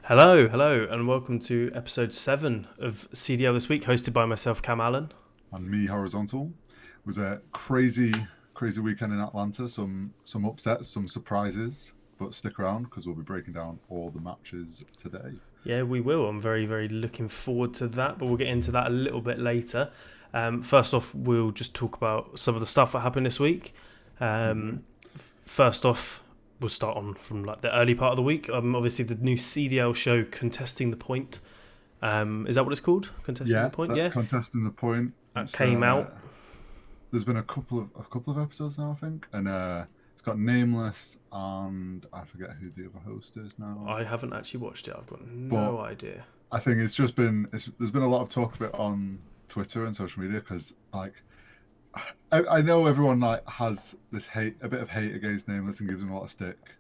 Hello, and welcome to episode 7 of CDL This Week, hosted by myself, Camallenn. And me, Horizontal. It was a crazy weekend in Atlanta. Some upsets, some surprises, but stick around because we'll be breaking down all the matches today. Yeah, we will. I'm very looking forward to that, but we'll get into that a little bit later. First off, we'll just talk about some of the stuff that happened this week. First off, we'll start on from like the early part of the week. Obviously, the new CDL show, Contesting the Point. Is that what it's called? Contesting the Point? Yeah. Contesting the Point. That came out. There's been a couple of episodes now, I think, and it's got Nameless and I forget who the other host is now. I haven't actually watched it. I've got no idea. I think it's just there's been a lot of talk of it on Twitter and social media because like I know everyone like has a bit of hate against Nameless and gives him a lot of stick,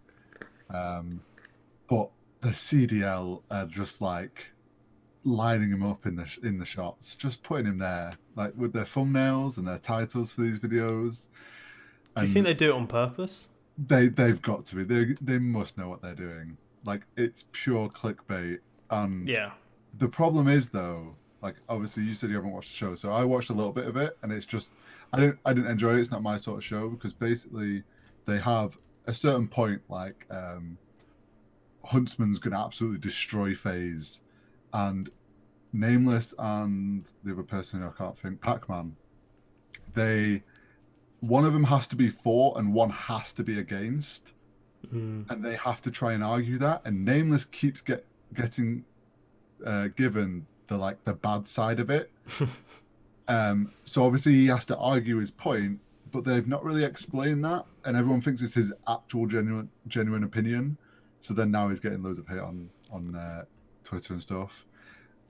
but the CDL are just like lining him up in the shots, just putting him there, like with their thumbnails and their titles for these videos. Do you think they do it on purpose? They've got to be. They must know what they're doing. Like it's pure clickbait. And yeah, the problem is though, like obviously you said you haven't watched the show, so I watched a little bit of it, and it's just I didn't enjoy it. It's not my sort of show because basically they have a certain point like Huntsman's gonna absolutely destroy Faze, and Nameless and the other person who I can't think, Pac-Man, one of them has to be for and one has to be against, and they have to try and argue that, and Nameless keeps getting given the bad side of it. So obviously he has to argue his point, but they've not really explained that, and everyone thinks it's his actual genuine opinion. So then now he's getting loads of hate on Twitter and stuff.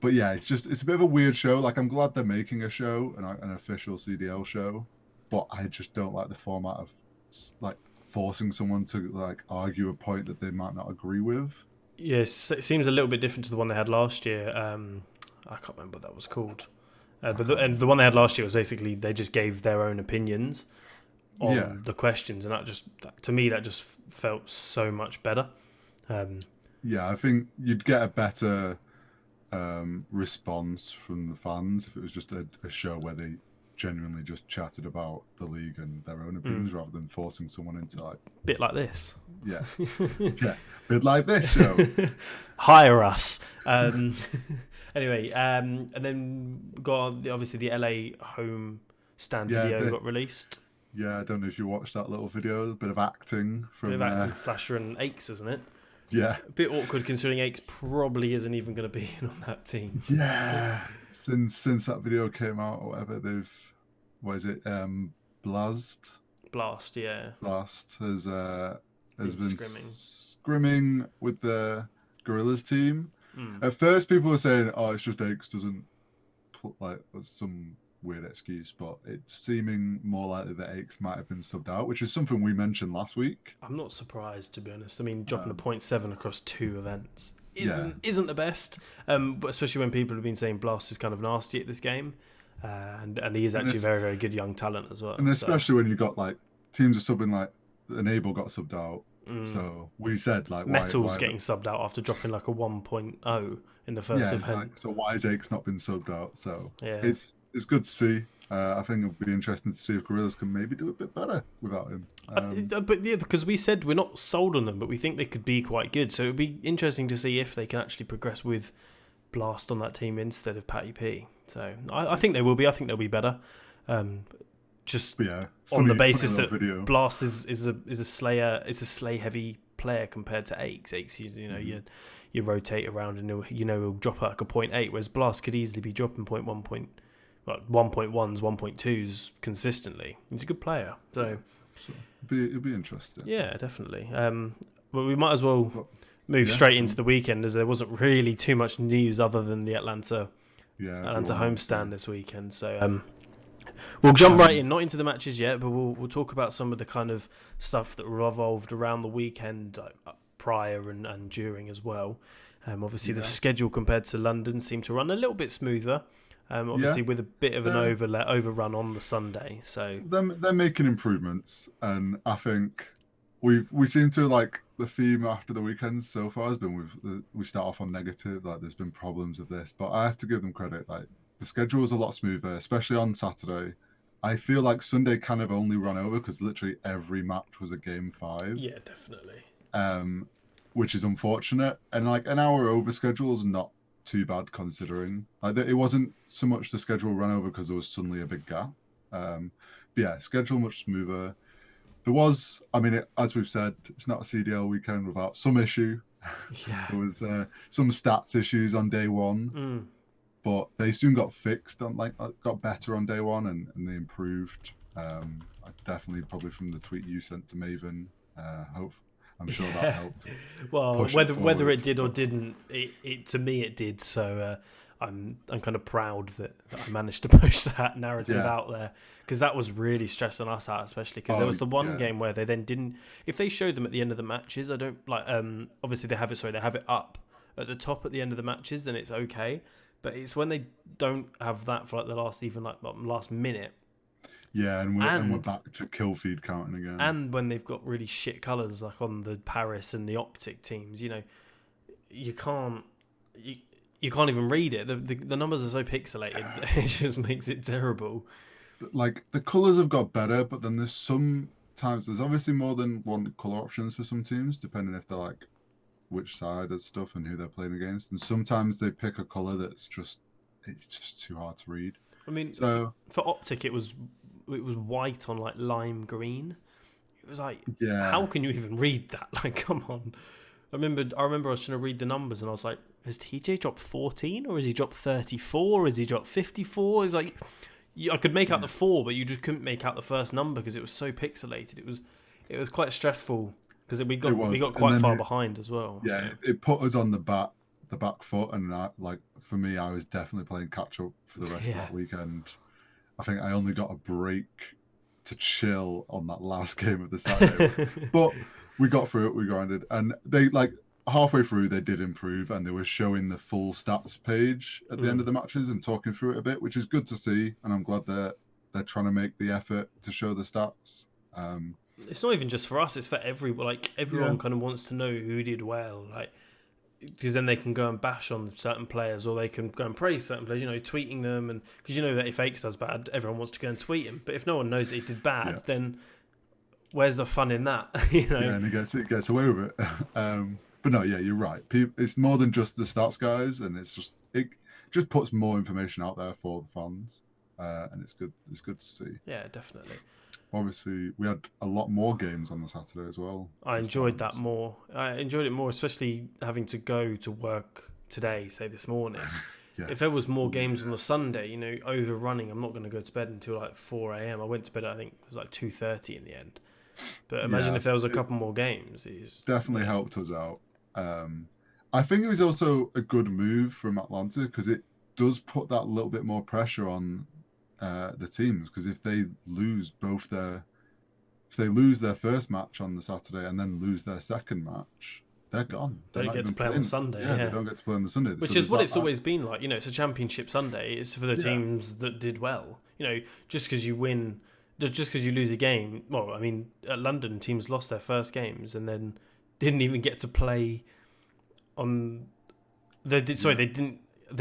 But yeah, it's a bit of a weird show. Like I'm glad they're making a show, an official CDL show, but I just don't like the format of like forcing someone to like argue a point that they might not agree with. Yes, it seems a little bit different to the one they had last year. I can't remember what that was called. But the one they had last year was basically they just gave their own opinions on the questions, and to me that just felt so much better. I think you'd get a better response from the fans if it was just a show where they genuinely just chatted about the league and their own opinions rather than forcing someone into like bit like this. Yeah, bit like this show. Hire us. Anyway, and then got obviously the LA home stand video got released. Yeah, I don't know if you watched that little video. A bit of acting from Slasher and Aches, isn't it? Yeah, a bit awkward considering Aches probably isn't even going to be in on that team. Yeah, since that video came out or whatever, Blast, yeah. Blast has been scrimming with the Gorillas team. At first, people were saying, "Oh, it's just Aches doesn't some weird excuse," but it's seeming more likely that Aches might have been subbed out, which is something we mentioned last week. I'm not surprised, to be honest. I mean, dropping a 0.7 across 2 events isn't the best, but especially when people have been saying Blast is kind of nasty at this game, and he is actually very, very good young talent as well. And especially when you got like teams are subbing, like Enable got subbed out. So we said like Metal's getting subbed out after dropping like a 1.0 in the first event. So why has Aches not been subbed out? So it's good to see. I think it'll be interesting to see if Gorillas can maybe do a bit better without him. But yeah, because we said we're not sold on them, but we think they could be quite good. So it'd be interesting to see if they can actually progress with Blast on that team instead of Patty P. So I think they will be. I think they'll be better. On the basis that video. Blast is a slay heavy player compared to Aches. Aches, you rotate around and he'll drop like a 0.8, whereas Blast could easily be dropping 1.1s, 1.2s consistently. He's a good player, so it'll be interesting. Yeah, definitely. But we might as well move straight into the weekend, as there wasn't really too much news other than the Atlanta homestand this weekend. So we'll jump right in, not into the matches yet, but we'll talk about some of the kind of stuff that revolved around the weekend prior and during as well. Obviously, the schedule compared to London seemed to run a little bit smoother. Obviously, with a bit of an overrun on the Sunday. So they're making improvements, and I think we seem to like the theme after the weekends so far has been we start off on negative, like there's been problems with this, but I have to give them credit. Like the schedule was a lot smoother, especially on Saturday. I feel like Sunday kind of only run over because literally every match was a game 5. Yeah, definitely. Which is unfortunate. And like an hour over schedule is not too bad considering. Like it wasn't so much the schedule run over because there was suddenly a big gap. But yeah, schedule much smoother. There was, I mean, as we've said, it's not a CDL weekend without some issue. Yeah. There was some stats issues on day one, but they soon got fixed. Got better on day one, and they improved. Definitely, probably from the tweet you sent to Maven. I'm sure that helped. Well, whether it did or didn't, it to me it did. So I'm kind of proud that I managed to push that narrative out there, because that was really stressing us out, especially because there was the one game where they then didn't. If they showed them at the end of the matches, I don't like. Obviously they have it. Sorry, they have it up at the top at the end of the matches, then it's okay. But it's when they don't have that for like the last minute. Yeah, and we're back to kill feed counting again. And when they've got really shit colours like on the Paris and the Optic teams, you can't even read it. The numbers are so pixelated, it just makes it terrible. Like the colours have got better, but then there's obviously more than one colour options for some teams, depending if they're like which side of stuff and who they're playing against. And sometimes they pick a colour that's just too hard to read. I mean, so for Optic, it was white on like lime green. It was like, how can you even read that? Like, come on. I remember I was trying to read the numbers and I was like, has TJ dropped 14 or has he dropped 34? Has he dropped 54? It's like, I could make out the 4, but you just couldn't make out the first number because it was so pixelated. It was quite stressful because we got quite far behind as well. Yeah, so. It put us on the back foot, and for me, I was definitely playing catch up for the rest of that weekend. I think I only got a break to chill on that last game of the Saturday, but we got through it. We grinded, and they halfway through they did improve, and they were showing the full stats page at the end of the matches and talking through it a bit, which is good to see. And I'm glad they're trying to make the effort to show the stats. It's not even just for us; it's for everyone. Like everyone kind of wants to know who did well, like. Because then they can go and bash on certain players, or they can go and praise certain players, tweeting them. And because that if Aches does bad, everyone wants to go and tweet him. But if no one knows that he did bad, then where's the fun in that? Yeah, and it gets away with it. But no, you're right. It's more than just the stats guys, and it just puts more information out there for the fans, and it's good. It's good to see. Yeah, definitely. Obviously, we had a lot more games on the Saturday as well. I enjoyed that more. I enjoyed it more, especially having to go to work today, say this morning. If there was more games on the Sunday, overrunning, I'm not going to go to bed until like 4 a.m. I went to bed, I think it was like 2:30 in the end. But imagine if there was a couple more games. It's definitely helped us out. I think it was also a good move from Atlanta because it does put that little bit more pressure on the teams, because if they lose their first match on the Saturday and then lose their second match, they're gone. They don't get to play on Sunday. Yeah, they don't get to play on the Sunday. Which is what it's always been like. It's a championship Sunday. It's for the teams that did well. Just because you win, just because you lose a game. Well, I mean, at London, teams lost their first games and then didn't even get to play on. They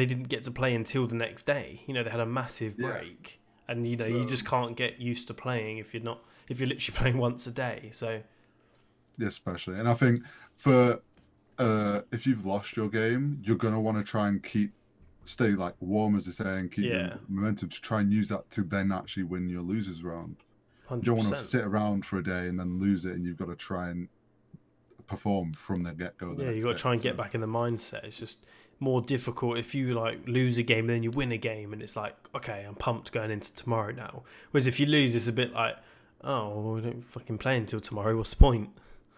didn't get to play until the next day. They had a massive break, and you just can't get used to playing if you're literally playing once a day. So, especially, and I think for if you've lost your game, you're gonna want to try and stay like warm, as they say, and keep your momentum to try and use that to then actually win your losers round. 100%. You don't want to sit around for a day and then lose it, and you've got to try and perform from the get-go. You've got to try and get back in the mindset. It's just more difficult if you lose a game and then you win a game and it's like, okay, I'm pumped going into tomorrow now. Whereas if you lose, it's a bit like, oh, well, we don't fucking play until tomorrow. What's the point?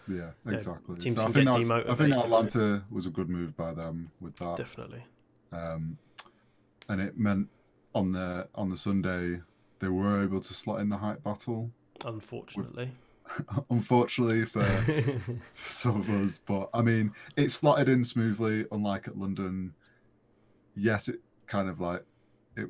Yeah, exactly. Teams so can get demotivated. I think Atlanta was a good move by them with that. Definitely. And it meant on the Sunday they were able to slot in the hype battle. Unfortunately. Unfortunately for some of us, but I mean, it slotted in smoothly, unlike at London. Yes, it kind of like it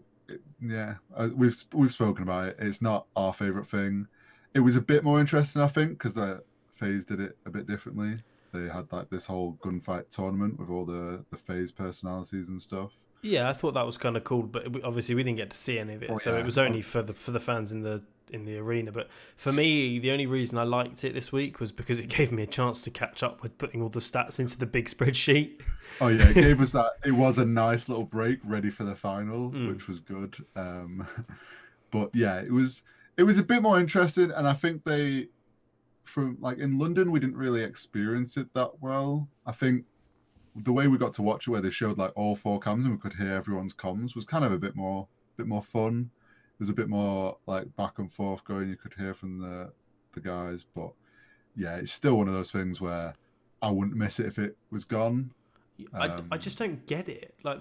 we've spoken about it. It's not our favorite thing. It was a bit more interesting, I think, because I Faze did it a bit differently. They had like this whole gunfight tournament with all the Faze personalities and stuff. Yeah, I thought that was kind of cool, but obviously we didn't get to see any of it, so it was only for the fans in the arena. But for me, the only reason I liked it this week was because it gave me a chance to catch up with putting all the stats into the big spreadsheet. Oh yeah, it gave us that. It was a nice little break, ready for the final, which was good. But yeah, it was a bit more interesting, and I think from like in London, we didn't really experience it that well. I think the way we got to watch it, where they showed like all 4 cams and we could hear everyone's comms, was kind of a bit more fun. There's a bit more like back and forth going. You could hear from the guys, but yeah, it's still one of those things where I wouldn't miss it if it was gone. I just don't get it. Like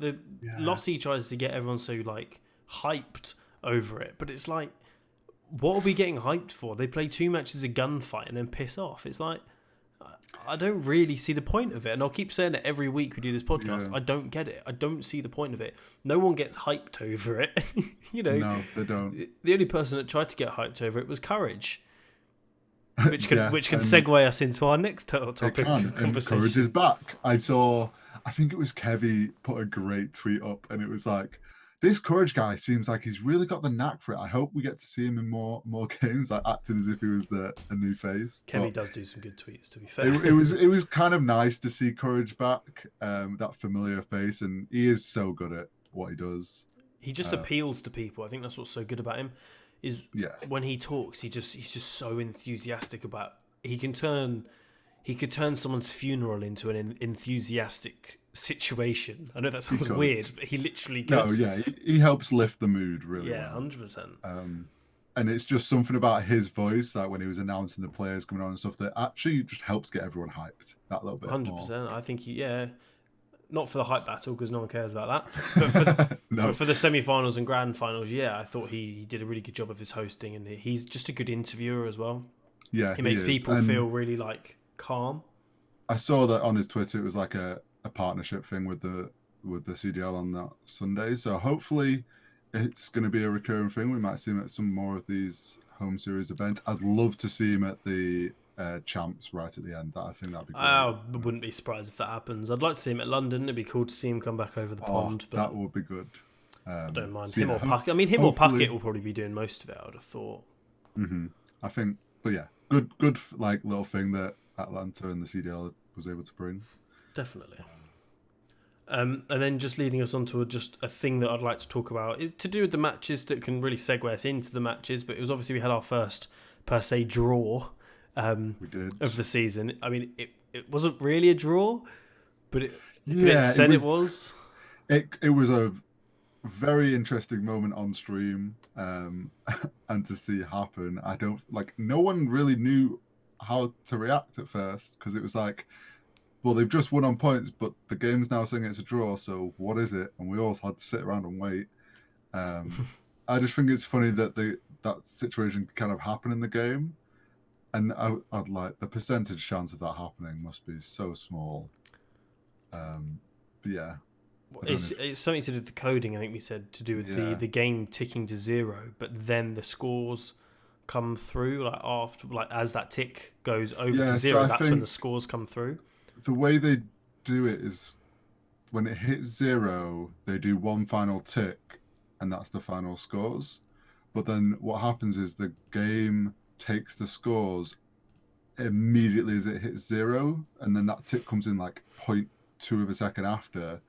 Lottie tries to get everyone so like hyped over it, but it's like, what are we getting hyped for? They play 2 matches of gunfight and then piss off. It's like, I don't really see the point of it, and I'll keep saying it every week we do this podcast. Yeah. I don't get it. I don't see the point of it. No one gets hyped over it. No, they don't. The only person that tried to get hyped over it was Courage, which can segue us into our next topic of conversation. Courage is back. I think it was Kevy put a great tweet up, and it was like, this Courage guy seems like he's really got the knack for it. I hope we get to see him in more games, like acting as if he was a new face. Kevy does do some good tweets, to be fair. It was kind of nice to see Courage back, that familiar face, and he is so good at what he does. He just appeals to people. I think that's what's so good about him. Is when he talks, he's just so enthusiastic about. He could turn someone's funeral into an enthusiastic situation. I know that sounds weird, but he literally could. No, yeah, he helps lift the mood really. Yeah, 100%. And it's just something about his voice, like when he was announcing the players coming on and stuff, that actually just helps get everyone hyped that little bit. 100%. I think not for the hype battle because no one cares about that, but for the semi-finals and grand finals, I thought he did a really good job of his hosting, and he's just a good interviewer as well. Yeah, he makes people feel really like calm. I saw that on his Twitter. It was like a partnership thing with the CDL on that Sunday. So hopefully it's going to be a recurring thing. We might see him at some more of these home series events. I'd love to see him at the champs right at the end. I think that'd be great. I wouldn't be surprised if that happens. I'd like to see him at London. It'd be cool to see him come back over the pond. But that would be good. I don't mind him or Puckett. I mean, him or Puckett will probably be doing most of it, I would have thought. Mm-hmm. I think, but yeah, good like little thing that Atlanta and the CDL was able to bring. Definitely. And then just leading us on to just a thing that I'd like to talk about is to do with the matches that can really segue us into the matches. But it was obviously we had our first per se draw we did. of the season. I mean, it wasn't really a draw, but it said it was. It was a very interesting moment on stream, and to see happen. No one really knew how to react at first, because it was like, well, they've just won on points, but the game's now saying it's a draw, so what is it? And we all had to sit around and wait. I just think it's funny that that situation kind of happened in the game, and I'd like the percentage chance of that happening must be so small. But yeah. It's something to do with the coding, I think we said, to do with the game ticking to 0, but then the scores come through like after, like as that tick goes over to 0, that's when the scores come through. The way they do it is when it hits 0, they do one final tick, and that's the final scores. But then what happens is the game takes the scores immediately as it hits 0, and then that tick comes in like 0.2 of a second after.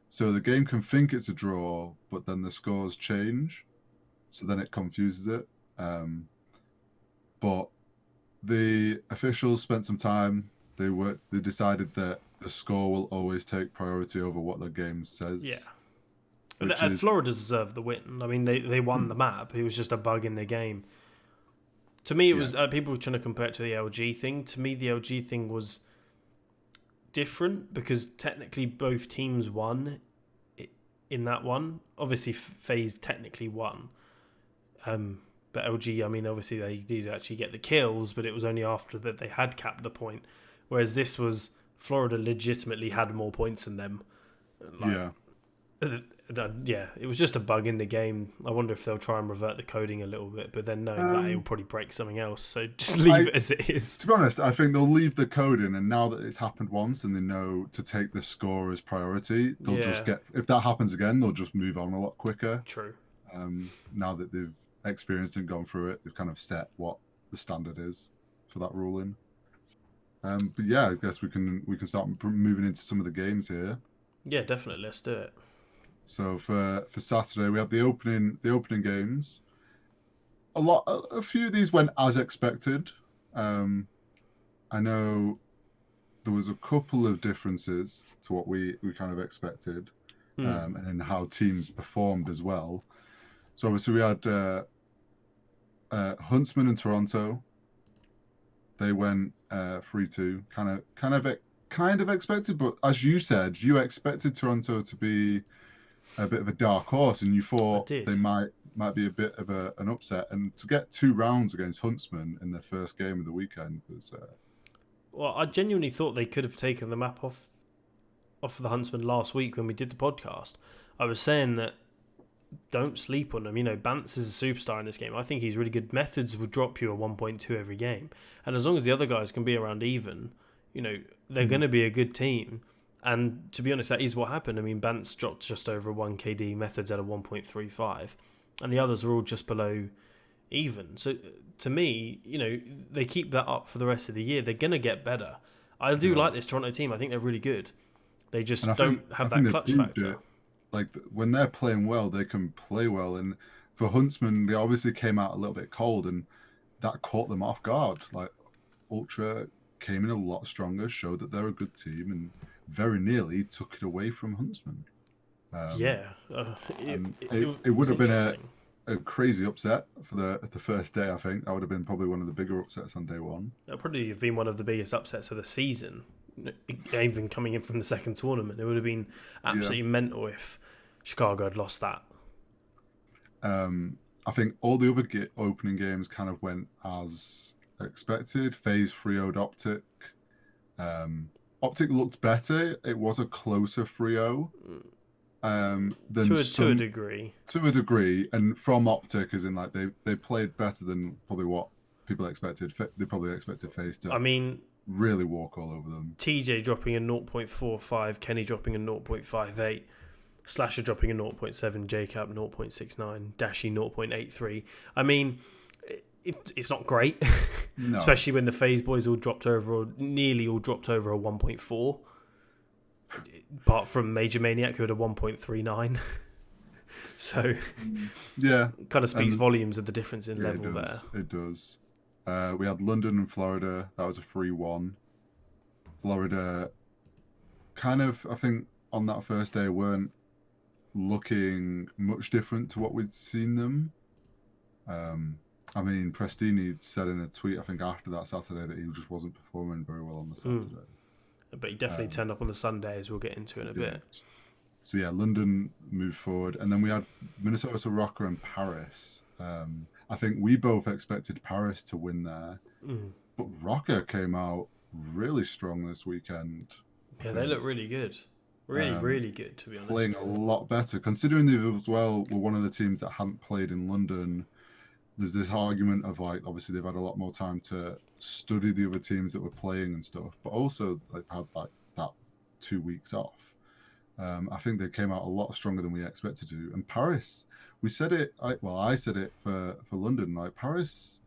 So the game can think it's a draw, but then the scores change. So then it confuses it. But the officials spent some time. They decided that the score will always take priority over what the game says. Yeah. Florida deserved the win. I mean, they won the map. It was just a bug in the game. To me, it was people were trying to compare it to the LG thing. To me, the LG thing was different because technically both teams won in that one. Obviously, FaZe technically won. But LG, I mean, obviously they did actually get the kills, but it was only after that they had capped the point. Whereas this was Florida legitimately had more points than them. Yeah, it was just a bug in the game. I wonder if they'll try and revert the coding a little bit, but then knowing that it will probably break something else. So just leave it as it is. To be honest, I think they'll leave the code in, and now that it's happened once and they know to take the score as priority, they'll just if that happens again, they'll just move on a lot quicker. True. Now that they've experienced and gone through it, they've kind of set what the standard is for that ruling. But yeah, I guess we can start moving into some of the games here. Yeah, definitely. Let's do it. So for Saturday, we have the opening games. A few of these went as expected. I know there was a couple of differences to what we kind of expected, and in how teams performed as well. So obviously we had Huntsman and Toronto. They went 3-2, kind of expected, but as you said, you expected Toronto to be a bit of a dark horse, and you thought they might be a bit of an upset. And to get 2 rounds against Huntsman in their first game of the weekend was. Well, I genuinely thought they could have taken the map off the Huntsman last week when we did the podcast. I was saying that don't sleep on them. You know, Bance is a superstar in this game. I think he's really good. Methods will drop you a 1.2 every game. And as long as the other guys can be around even, you know, they're going to be a good team. And to be honest, that is what happened. I mean, Bance dropped just over a 1 KD, Methods at a 1.35. And the others are all just below even. So to me, you know, they keep that up for the rest of the year. They're going to get better. I do like this Toronto team. I think they're really good. They just don't have that clutch factor. Like when they're playing well, they can play well. And for Huntsman, they obviously came out a little bit cold, and that caught them off guard. Like Ultra came in a lot stronger, showed that they're a good team, and very nearly took it away from Huntsman. It would have been a crazy upset for the first day. I think that would have been probably one of the bigger upsets on day one. That would probably have been one of the biggest upsets of the season, even coming in from the second tournament. It would have been absolutely mental if Chicago had lost that. I think all the other opening games kind of went as expected. Faze 3-0'd Optic. Optic looked better. It was a closer 3-0. To a degree. To a degree, and from Optic, as in like they played better than probably what people expected. They probably expected Faze to really walk all over them. TJ dropping a 0.45, Kenny dropping a 0.58, Slasher dropping a 0.7, JCap 0.69, Dashi 0.83. I mean, it's not great, no. Especially when the Faze boys nearly all dropped over a 1.4. Apart from Major Maniac, who had a 1.39. So, yeah, kind of speaks volumes of the difference in level there. It does. We had London and Florida. That was a 3-1. Florida, kind of, I think, on that first day weren't looking much different to what we'd seen them. I mean, Prestini said in a tweet, I think, after that Saturday that he just wasn't performing very well on the Saturday. But he definitely turned up on the Sunday, as we'll get into in a bit. So yeah, London moved forward. And then we had Minnesota Rocker and Paris. I think we both expected Paris to win there. But Rocker came out really strong this weekend. Yeah, they look really good. Really good, to be honest. Playing a lot better. Considering they as well were one of the teams that hadn't played in London, there's this argument of like, obviously they've had a lot more time to study the other teams that were playing and stuff, but also they've had like that 2 weeks off. I think they came out a lot stronger than we expected to. And Paris, we said it, I said it for London, like Paris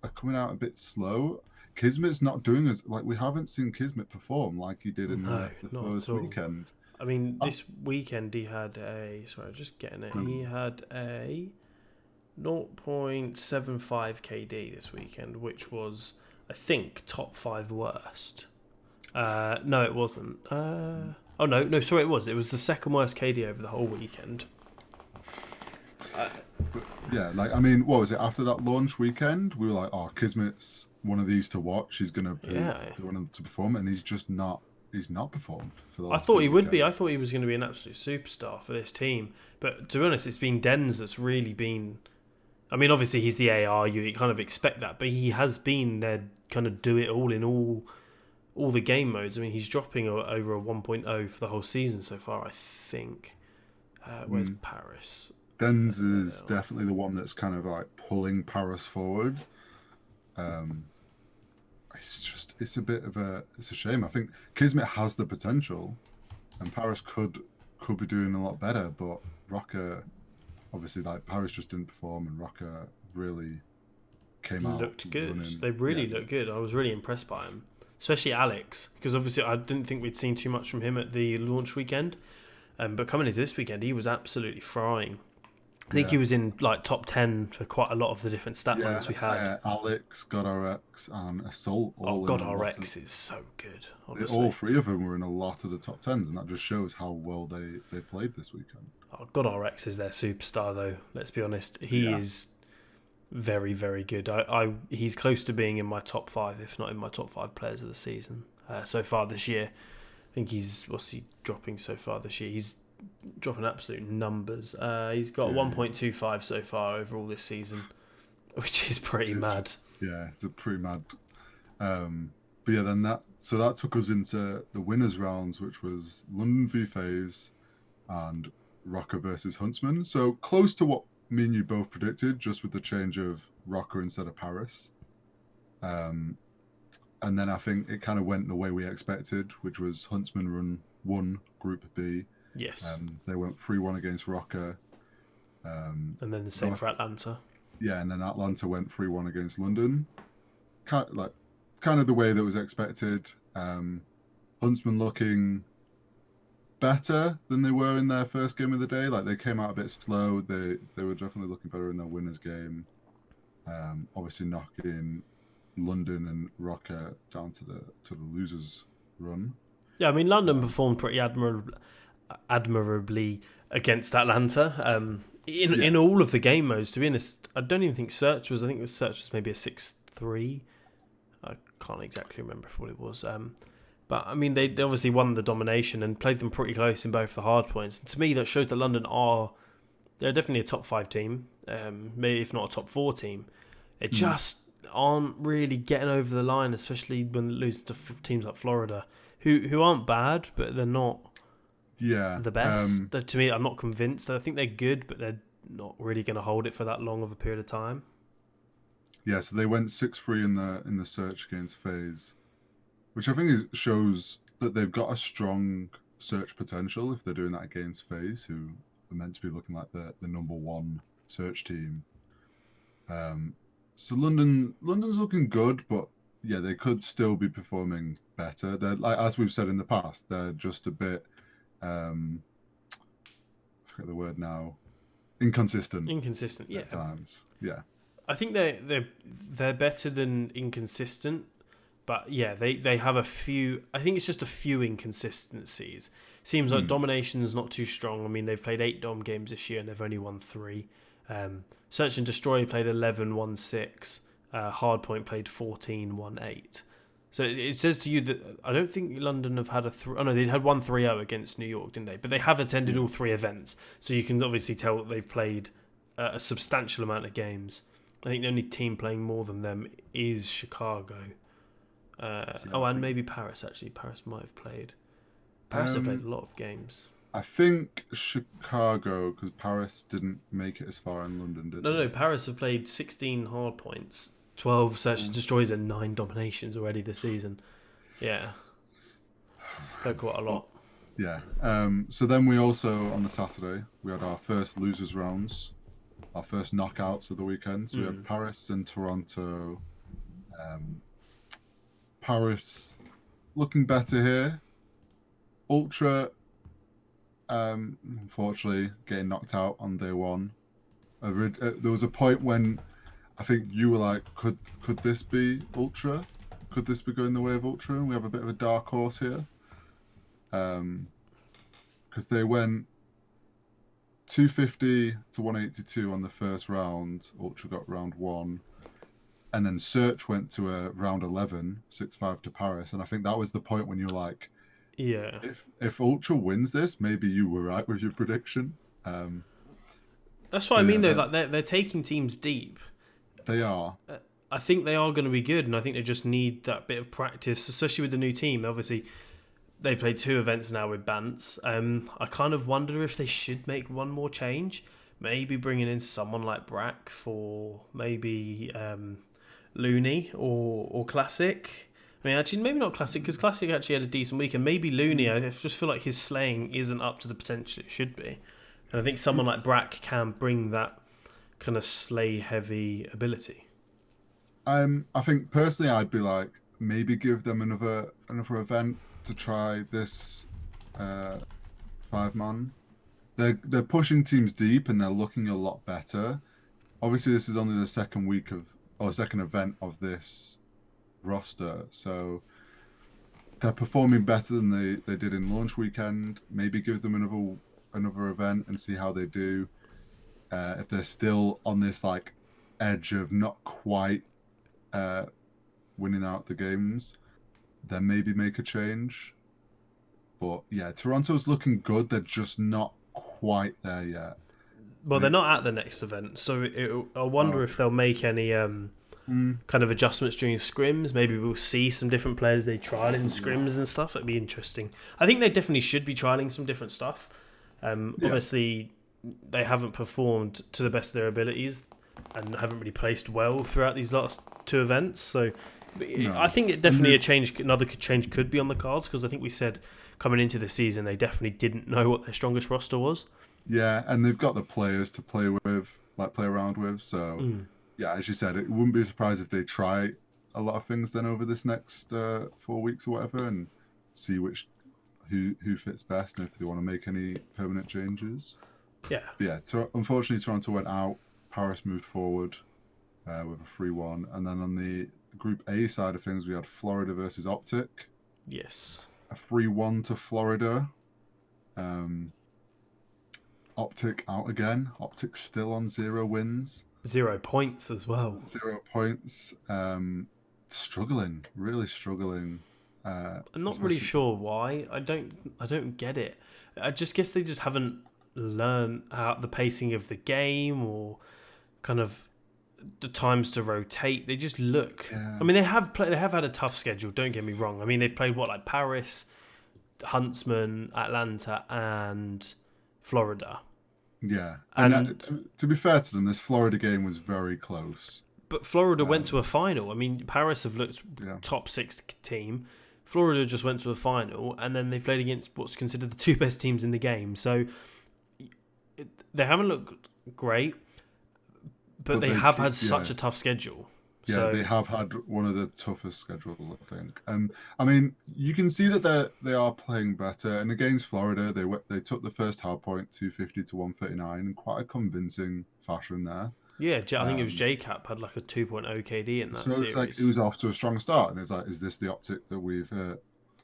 are coming out a bit slow. Kismet's not doing as, like, we haven't seen Kismet perform like he did in the first weekend. I mean, this weekend he had he had a 0.75 KD this weekend, which was, I think, top 5 worst. No, it wasn't. Sorry, it was. It was the second worst KD over the whole weekend. Yeah, like, I mean, what was it? After that launch weekend, we were like, oh, Kismet's one of these to watch. He's going to be one to perform, and he's just not. He's not performed. For the last I thought he would be. I thought he was going to be an absolute superstar for this team. But to be honest, it's been Dens that's really been. I mean, obviously he's the AR. You kind of expect that, but he has been there, kind of do it all in all the game modes. I mean, he's dropping over a 1.0 for the whole season so far, I think. Where's Paris? Denz is definitely the one that's kind of like pulling Paris forward. It's a bit of it's a shame. I think Kismet has the potential, and Paris could be doing a lot better, but Rocker, obviously, like Paris just didn't perform, and Rocker really came out. Looked good. Running. They really looked good. I was really impressed by him, especially Alex, because obviously I didn't think we'd seen too much from him at the launch weekend, but coming into this weekend, he was absolutely frying. I think he was in like top 10 for quite a lot of the different stat lines we had. Alex, GodRx, and Assault. GodRx is so good. Honestly. All three of them were in a lot of the top 10s, and that just shows how well they played this weekend. GodRx is their superstar, though. Let's be honest. He is very, very good. He's close to being in my top 5, if not in my top 5 players of the season so far this year. I think what's he dropping so far this year? He's dropping absolute numbers. He's got 1.25 so far overall this season, which is pretty mad. Yeah, it's a pretty mad. But yeah, then that took us into the winners rounds, which was London v Faze and Rocker versus Huntsman. So close to what me and you both predicted, just with the change of Rocker instead of Paris. And then I think it kind of went the way we expected, which was Huntsman won Group B. Yes. They went 3-1 against Rocker. And then the same for Atlanta. Yeah, and then Atlanta went 3-1 against London. Kind of the way that was expected. Huntsman looking better than they were in their first game of the day. Like, they came out a bit slow. They were definitely looking better in their winners game. Obviously knocking London and Rocker down to the losers run. Yeah, I mean, London performed pretty admirably against Atlanta. In all of the game modes, to be honest, I don't even think Search was. I think Search was maybe a 6-3. I can't exactly remember what it was. But I mean, they obviously won the domination and played them pretty close in both the hard points. And to me, that shows that London they're definitely a top 5 team, maybe if not a top 4 team. They just aren't really getting over the line, especially when losing to teams like Florida, who aren't bad, but they're not. The best. To me, I'm not convinced. I think they're good, but they're not really going to hold it for that long of a period of time. Yeah, so they went 6-3 in the search against Faze, which I think shows that they've got a strong search potential if they're doing that against Faze, who are meant to be looking like the number 1 search team. So London's looking good, but yeah, they could still be performing better. They're, like, as we've said in the past, they're just a bit. I forget the word now. Inconsistent, yeah. At times, yeah. I think they're better than inconsistent, but yeah, they have a few. I think it's just a few inconsistencies. Seems like domination's not too strong. I mean, they've played 8 dom games this year and they've only won 3. Search and Destroy played 11, won 6. Hardpoint played 14, won 8. So it says to you that I don't think London have had they had 1 3-0 against New York, didn't they? But they have attended all 3 events. So you can obviously tell that they've played a substantial amount of games. I think the only team playing more than them is Chicago. And maybe Paris, actually. Paris might have played. Paris have played a lot of games. I think Chicago, because Paris didn't make it as far in London, did they? No, Paris have played 16 hard points. 12 search and destroys and 9 dominations already this season. Yeah. Played quite a lot. Yeah. So then we also, on the Saturday, we had our first losers rounds, our first knockouts of the weekend. So we had Paris and Toronto. Paris looking better here. Ultra, unfortunately, getting knocked out on day 1. There was a point when I think you were like, could this be Ultra? Could this be going the way of Ultra? And we have a bit of a dark horse here. Because they went 250 to 182 on the first round. Ultra got round 1. And then Search went to a round 11, 6-5 to Paris. And I think that was the point when you're like, yeah, if Ultra wins this, maybe you were right with your prediction. That's what I mean, though. Like they're taking teams deep. They are. I think they are going to be good, and I think they just need that bit of practice, especially with the new team. Obviously, They played 2 events now with Bants. I kind of wonder if they should make one more change. Maybe bringing in someone like Brack for maybe Looney or Classic. I mean, actually, maybe not Classic, because Classic actually had a decent week. And maybe Looney, I just feel like his slaying isn't up to the potential it should be. And I think someone like Brack can bring that kind of slay-heavy ability. I think personally, I'd be like, maybe give them another event to try this 5-man. They're pushing teams deep and they're looking a lot better. Obviously, this is only the second event of this roster, so they're performing better than they did in launch weekend. Maybe give them another event and see how they do. If they're still on this like edge of not quite winning out the games, then maybe make a change. But yeah, Toronto's looking good. They're just not quite there yet. Well, they're not at the next event, so I wonder if they'll make any kind of adjustments during scrims. Maybe we'll see some different players they trial in scrims and stuff. That'd be interesting. I think they definitely should be trialing some different stuff. Obviously, they haven't performed to the best of their abilities and haven't really placed well throughout these last 2 events. So I think it definitely another change could be on the cards, because I think we said coming into the season they definitely didn't know what their strongest roster was. Yeah, and they've got the players to play around with. So yeah, as you said, it wouldn't be a surprise if they try a lot of things then over this next 4 weeks or whatever, and see who fits best and if they want to make any permanent changes. Yeah. But yeah. Unfortunately, Toronto went out. Paris moved forward with a 3-1, and then on the Group A side of things, we had Florida versus Optic. Yes. A 3-1 to Florida. Optic out again. Optic still on 0 wins. 0 points as well. 0 points. Struggling, really struggling. I'm not really sure why. I don't get it. I just guess they just haven't learned how the pacing of the game, or kind of the times to rotate. They just look. Yeah. I mean, they have had a tough schedule. Don't get me wrong. I mean, they've played like Paris, Huntsman, Atlanta, and Florida. Yeah, and to be fair to them, this Florida game was very close. But Florida went to a final. I mean, Paris have looked top 6 team. Florida just went to a final, and then they played against what's considered the 2 best teams in the game. So they haven't looked great, but they have had such a tough schedule. Yeah, so, they have had one of the toughest schedules, I think. I mean, you can see that they are playing better. And against Florida, they took the first hard point, 250 to 139, in quite a convincing fashion there. Yeah, I think it was JCap had like a 2.0 KD in that series. So it's like it was off to a strong start. And it's like, is this the Optic that we've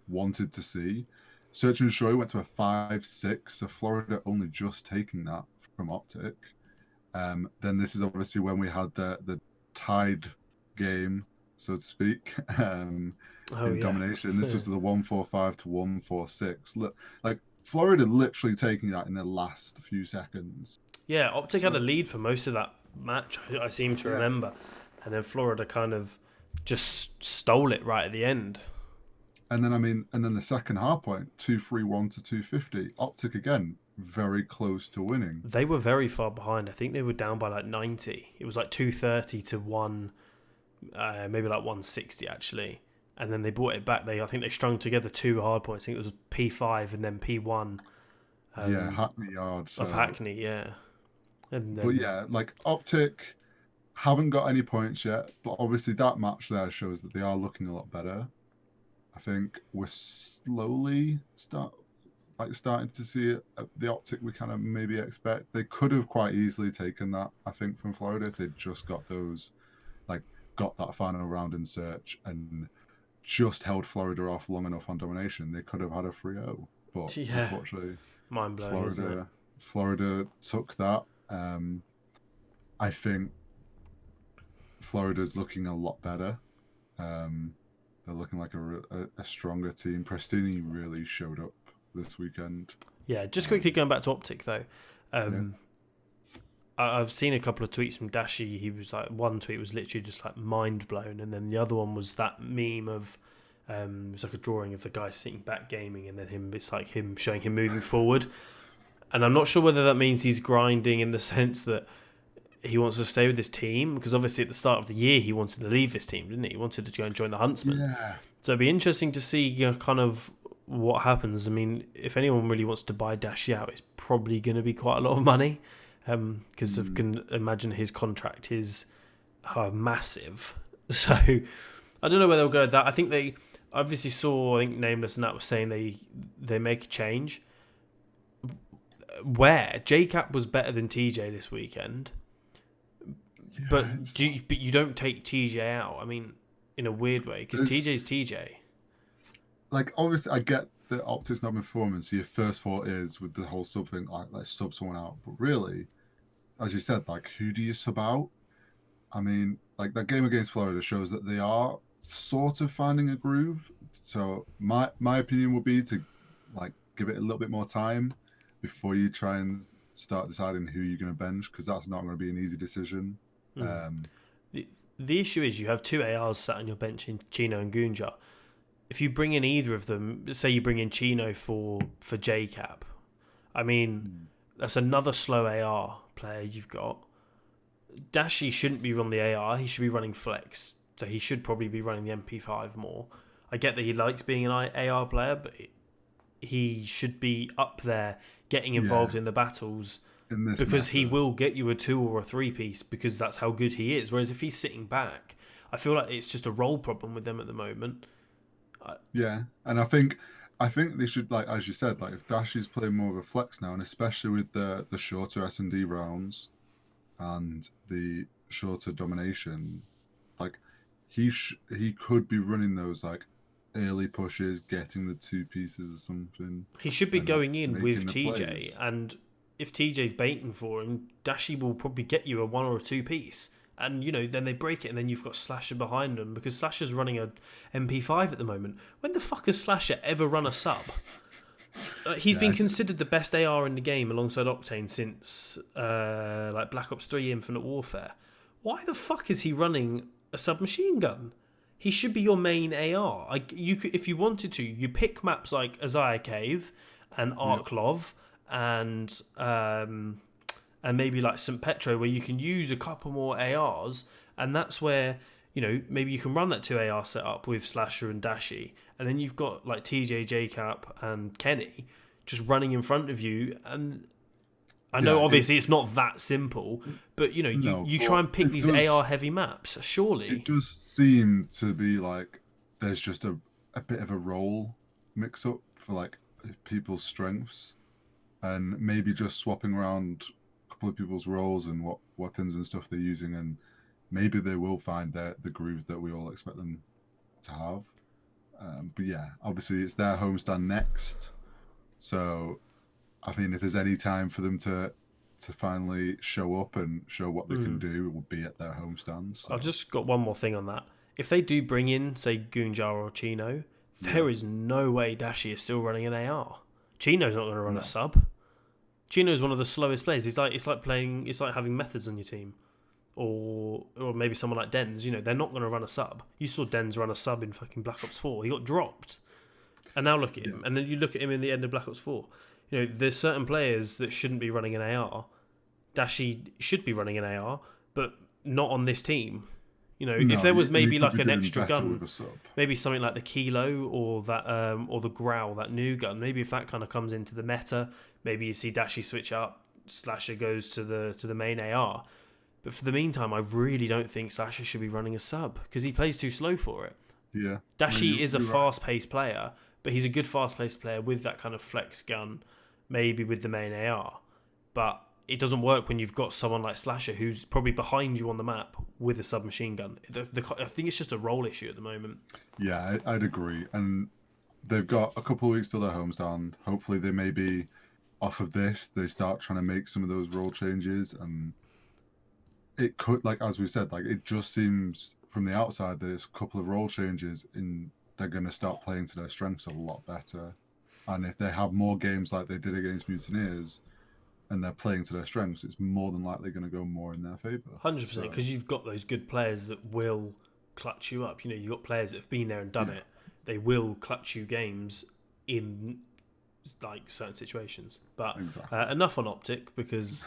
wanted to see? Search and Show went to a 5-6, so Florida only just taking that from Optic. Then this is obviously when we had the tied game, so to speak, in domination. This was the 145 to 146. Look, like Florida literally taking that in the last few seconds. Yeah, Optic had a lead for most of that match, I seem to remember, and then Florida kind of just stole it right at the end. And then the second hard point, 231 to 250. Optic again, very close to winning. They were very far behind. I think they were down by like 90. It was like 230 to 1, maybe like 160 actually. And then they brought it back. I think they strung together 2 hard points. I think it was P5 and then P1. Hackney yards. Of Hackney, yeah. And then, but yeah, like Optic haven't got any points yet, but obviously that match there shows that they are looking a lot better. I think we're slowly starting to see it, the Optic we kind of maybe expect. They could have quite easily taken that, I think, from Florida if they'd just got that final round in Search and just held Florida off long enough on domination. They could have had a 3-0, but unfortunately, mind blowing, isn't it? Florida took that. I think Florida's looking a lot better. They're looking like a stronger team. Prestini really showed up this weekend. Yeah, just quickly going back to Optic though. I've seen a couple of tweets from Dashi. He was like, one tweet was literally just like mind blown, and then the other one was that meme of It's like a drawing of the guy sitting back gaming, and then him. It's like him showing him moving forward. And I'm not sure whether that means he's grinding in the sense that he wants to stay with this team, because obviously at the start of the year he wanted to leave this team, didn't he? He wanted to go and join the Huntsmen. Yeah. So it'd be interesting to see, kind of what happens. I mean, if anyone really wants to buy Dashi out, it's probably going to be quite a lot of money, because I can imagine his contract is massive. So I don't know where they'll go with that. I think they obviously saw, I think Nameless and that was saying they make a change. Where JCap was better than TJ this weekend, Yeah, but you don't take TJ out. I mean, in a weird way, because TJ's TJ. Like, obviously, I get the optics not performance. Your first thought is with the whole sub thing, like, let's sub someone out. But really, as you said, like, who do you sub out? I mean, like, that game against Florida shows that they are sort of finding a groove. So my opinion would be to, like, give it a little bit more time before you try and start deciding who you're going to bench, because that's not going to be an easy decision. The issue is you have two ARs sat on your bench in Chino and Gunja. If you bring in either of them, say you bring in Chino for JCap, I mean, that's another slow AR player you've got. Dashi shouldn't be running the AR, he should be running Flex. So he should probably be running the MP5 more. I get that he likes being an AR player, but he should be up there getting involved in the battles, because he will get you a 2 or a 3 piece, because that's how good he is. Whereas if he's sitting back, I feel like it's just a role problem with them at the moment. Yeah, and I think they should, like, as you said, like, if Dash is playing more of a flex now, and especially with the shorter S&D rounds and the shorter domination, like, he could be running those, like, early pushes, getting the 2 pieces or something. He should be going in with TJ, plays. and if TJ's baiting for him, Dashi will probably get you a 1 or a 2 piece. And, then they break it, and then you've got Slasher behind them, because Slasher's running a MP5 at the moment. When the fuck has Slasher ever run a sub? He's been considered the best AR in the game alongside Octane since like Black Ops 3 Infinite Warfare. Why the fuck is he running a submachine gun? He should be your main AR. If you wanted to, you pick maps like Azaya Cave and Arklov and maybe like St. Petro, where you can use a couple more ARs, and that's where, maybe you can run that 2 AR setup with Slasher and Dashi, and then you've got like TJ, JCap and Kenny just running in front of you. And I know obviously it's not that simple, but you try and pick these AR heavy maps, surely. It does seem to be like there's just a bit of a role mix up for, like, people's strengths, and maybe just swapping around of people's roles and what weapons and stuff they're using, and maybe they will find the groove that we all expect them to have. But yeah, obviously it's their homestand next, so I mean, if there's any time for them to finally show up and show what they can do, it would be at their homestand. So. I've just got one more thing on that. If they do bring in, say, Gunjar or Chino, there is no way Dashi is still running an AR. Chino's not going to run a sub. Chino's one of the slowest players. It's like having methods on your team, or maybe someone like Dens. They're not going to run a sub. You saw Dens run a sub in fucking Black Ops 4. He got dropped, and now look at him. And then you look at him in the end of Black Ops 4. There's certain players that shouldn't be running an AR. Dashi should be running an AR, but not on this team. If there was maybe like an extra gun, maybe something like the Kilo or that or the Growl, that new gun. Maybe if that kind of comes into the meta, maybe you see Dashi switch up, Slasher goes to the main AR. But for the meantime, I really don't think Slasher should be running a sub, because he plays too slow for it. Yeah, Dashi is a fast-paced player, but he's a good fast-paced player with that kind of flex gun, maybe with the main AR. But it doesn't work when you've got someone like Slasher who's probably behind you on the map with a submachine gun. I think it's just a role issue at the moment. Yeah, I'd agree. And they've got a couple of weeks till their homestand. Hopefully they may be off of this. They start trying to make some of those role changes. And it could, like, as we said, like, it just seems from the outside that it's a couple of role changes and they're going to start playing to their strengths a lot better. And if they have more games like they did against Mutineers, and they're playing to their strengths, it's more than likely going to go more in their favour. 100%, because you've got those good players that will clutch you up. You've got players that have been there and done it. they will clutch you games in like certain situations. But Exactly. enough on Optic, because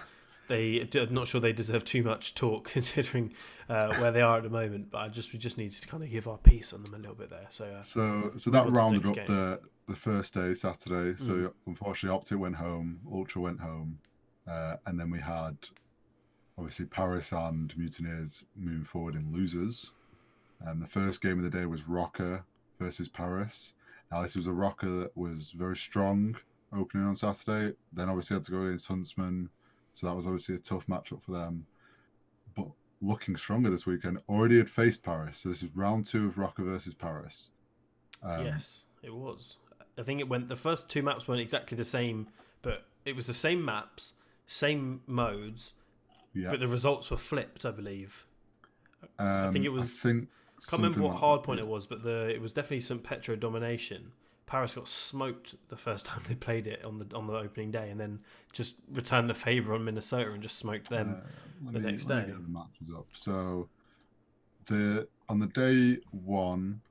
I'm not sure they deserve too much talk considering where they are at the moment. But we just need to kind of give our piece on them a little bit there. So that rounded up game. the first day, Saturday. So unfortunately, Optic went home, Ultra went home, and then we had obviously Paris and Mutineers moving forward in losers. The first game of the day was Rocker versus Paris. Now, this was a Rocker that was very strong opening on Saturday. Then obviously had to go against Huntsman. So that was obviously a tough matchup for them. But looking stronger this weekend, already had faced Paris. So this is round 2 of Rocker versus Paris. Yes, it was. I think the first 2 maps weren't exactly the same, but it was the same maps, same modes, but the results were flipped, I believe. I think it was. I can't remember what hardpoint it was, but it was definitely St. Petro domination. Paris got smoked the first time they played it on the opening day, and then just returned the favour on Minnesota and just smoked them next day. Let me get the matches up. So on the day 1,